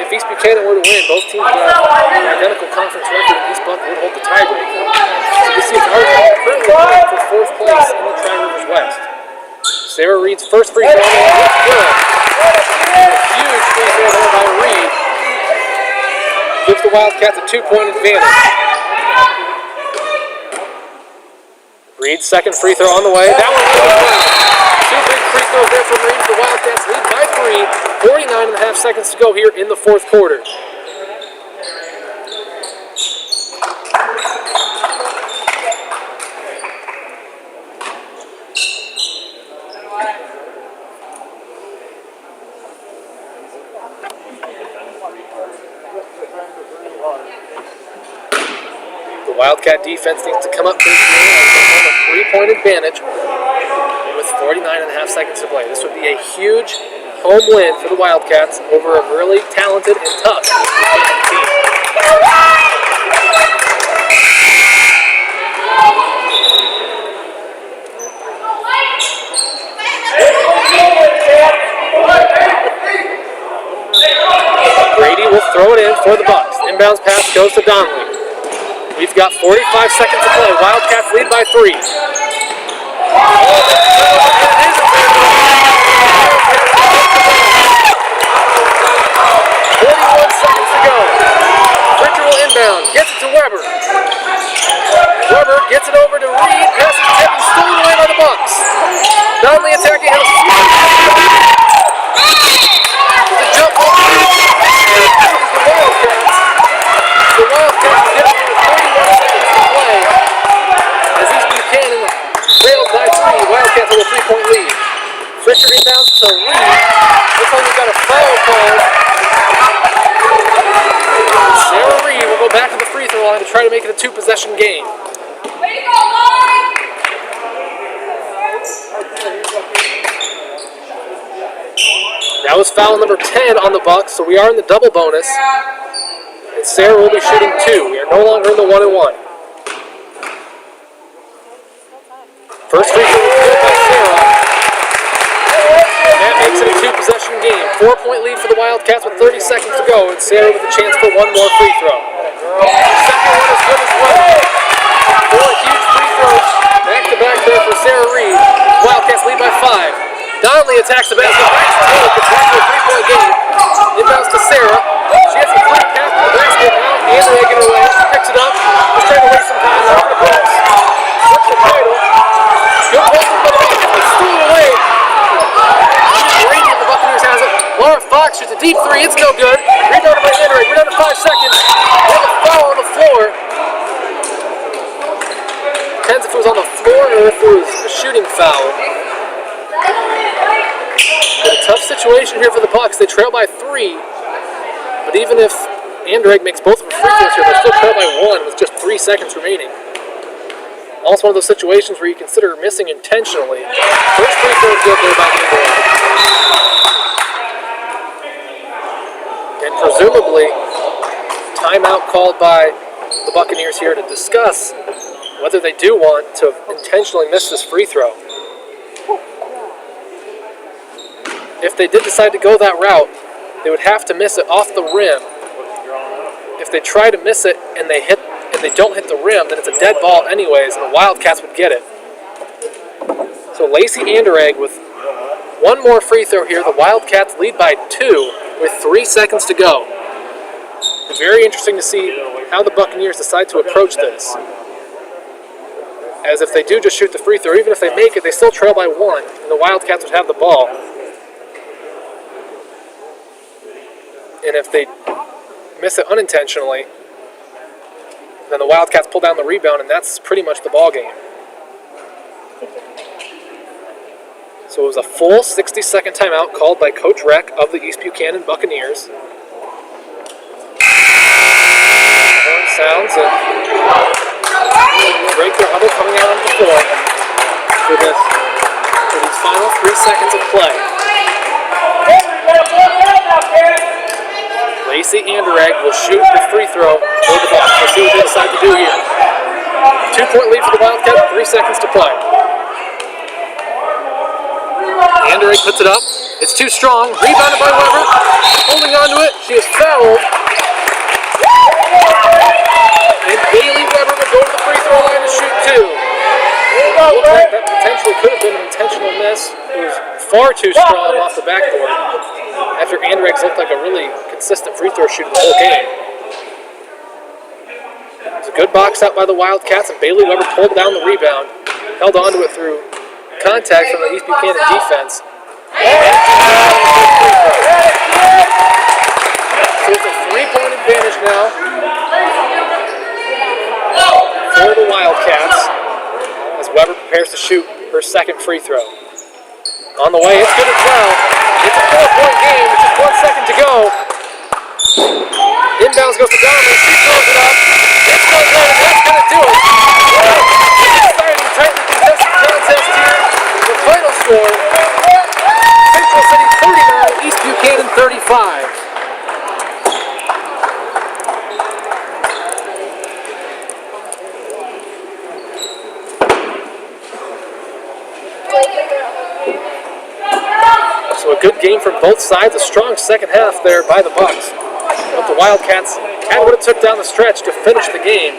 S1: If East Buchanan were to win, both teams would have an identical conference record, and East Buck would hold the tiebreaker. So you see it's currently tied for 4th place in the Tri-Rivers West. Sarah Reed's first free throw, it's good. A huge free throw there by Reed. Gives the Wildcats a 2-point advantage. Reed's second free throw on the way. That one goes well. 2 big free throws there from Reed. The Wildcats lead by 3. 49 and a half seconds to go here in the 4th quarter. Wildcat defense needs to come up big here and a 3-point advantage with 49.5 seconds to play. This would be a huge home win for the Wildcats over a really talented and tough team. Brady will throw it in for the Bucks. Inbounds pass goes to Donnelly. We've got 45 seconds to play. Wildcats lead by 3. 41 seconds to go. Richard will inbound. Gets it to Weber. Weber gets it over to Reed. Passes to Kevin. Stolen away by the Bucks. Donnelly attacking him. The jump ball. The Wildcats get it with 31 seconds to play. As East Buchanan trailed by 3. Wildcats have a 3-point lead. Fisher inbounds to Reed. Looks like we've got a foul call. Sarah Reed will go back to the free throw line to try to make it a 2-possession game. That was foul number 10 on the Bucks, so we are in the double bonus. And Sarah will be shooting 2. We are no longer in the 1-and-1. First free throw was good by Sarah. And that makes it a 2-possession game. 4-point lead for the Wildcats with 30 seconds to go, and Sarah with a chance for one more free throw. Second one is good as well. 4 huge free throws back-to-back there for Sarah Reed. Wildcats lead by 5. Donnelly attacks the basket. It's a 3-point game. Inbounds to Sarah. She has a clean pass to the basket now. Andrea getting away. She picks it up. She's trying to waste some time. Over the Bucks. What's the title? Good hold from the Bucks. Stolen away. Brady of the Buccaneers has it. Laura Fox shoots a deep 3. It's no good. Rebounded by Andrea. We're down to 5 seconds. We have a foul on the floor. Depends if it was on the floor or if it was a shooting foul. But a tough situation here for the Bucks. They trail by 3. But even if Andreg makes both of her free throws here, they still trail by 1 with just 3 seconds remaining. Also one of those situations where you consider missing intentionally. First free throw is good there by Andreg. And presumably, timeout called by the Buccaneers here to discuss whether they do want to intentionally miss this free throw. If they did decide to go that route, they would have to miss it off the rim. If they try to miss it and they don't hit the rim, then it's a dead ball anyways, and the Wildcats would get it. So Lacey Anderegg with one more free throw here. The Wildcats lead by 2 with 3 seconds to go. Very interesting to see how the Buccaneers decide to approach this. As if they do just shoot the free throw, even if they make it, they still trail by 1, and the Wildcats would have the ball. And if they miss it unintentionally, then the Wildcats pull down the rebound, and that's pretty much the ball game. So it was a full 60-second timeout called by Coach Reck of the East Buchanan Buccaneers. Horn sounds and break their huddle coming out on the floor for these final 3 seconds of play. Lacey Anderegg will shoot the free throw for the Bucks. Let's see what they decide to do here. 2-point lead for the Wildcats, 3 seconds to play. Anderegg puts it up. It's too strong. Rebounded by Weber. Holding on to it. She is fouled. And Bailey Weber will go to the free throw line to shoot 2. Looks like that potentially could have been an intentional miss. It was far too strong off the backboard. After Anderegg looked like a really consistent free throw shooter the whole game. It was a good box out by the Wildcats, and Bailey Weber pulled down the rebound, held onto it through contact from the East Buchanan defense. So it's a 3-point advantage now for the Wildcats as Weber prepares to shoot her second free throw. On the way, it's good as well. It's a 4-point game with just 1 second to go. Inbounds goes to Donnelly. She throws it up. It's going down, and that's going to do it. Exciting, tightly contested contest here. The final score, Central City 39, East Buchanan 35. So a good game from both sides. A strong second half there by the Bucks. But the Wildcats had what it took down the stretch to finish the game.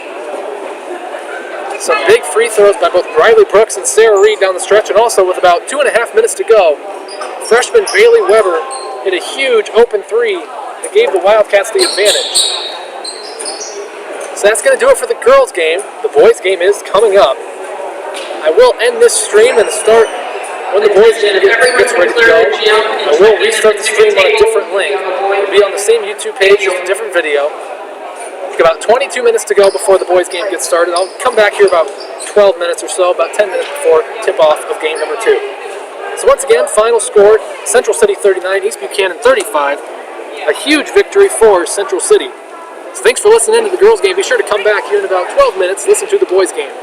S1: Some big free throws by both Briley Brooks and Sarah Reed down the stretch, and also with about 2.5 minutes to go, freshman Bailey Weber hit a huge open three that gave the Wildcats the advantage. So that's going to do it for the girls' game. The boys' game is coming up. I will end this stream and start when the boys' game gets ready to go. I will restart the stream on a different link. It'll be on the same YouTube page, just a different video. About 22 minutes to go before the boys' game gets started. I'll come back here about 12 minutes or so, about 10 minutes before tip-off of game number 2. So once again, final score, Central City 39, East Buchanan 35. A huge victory for Central City. So thanks for listening to the girls' game. Be sure to come back here in about 12 minutes, listen to the boys' game.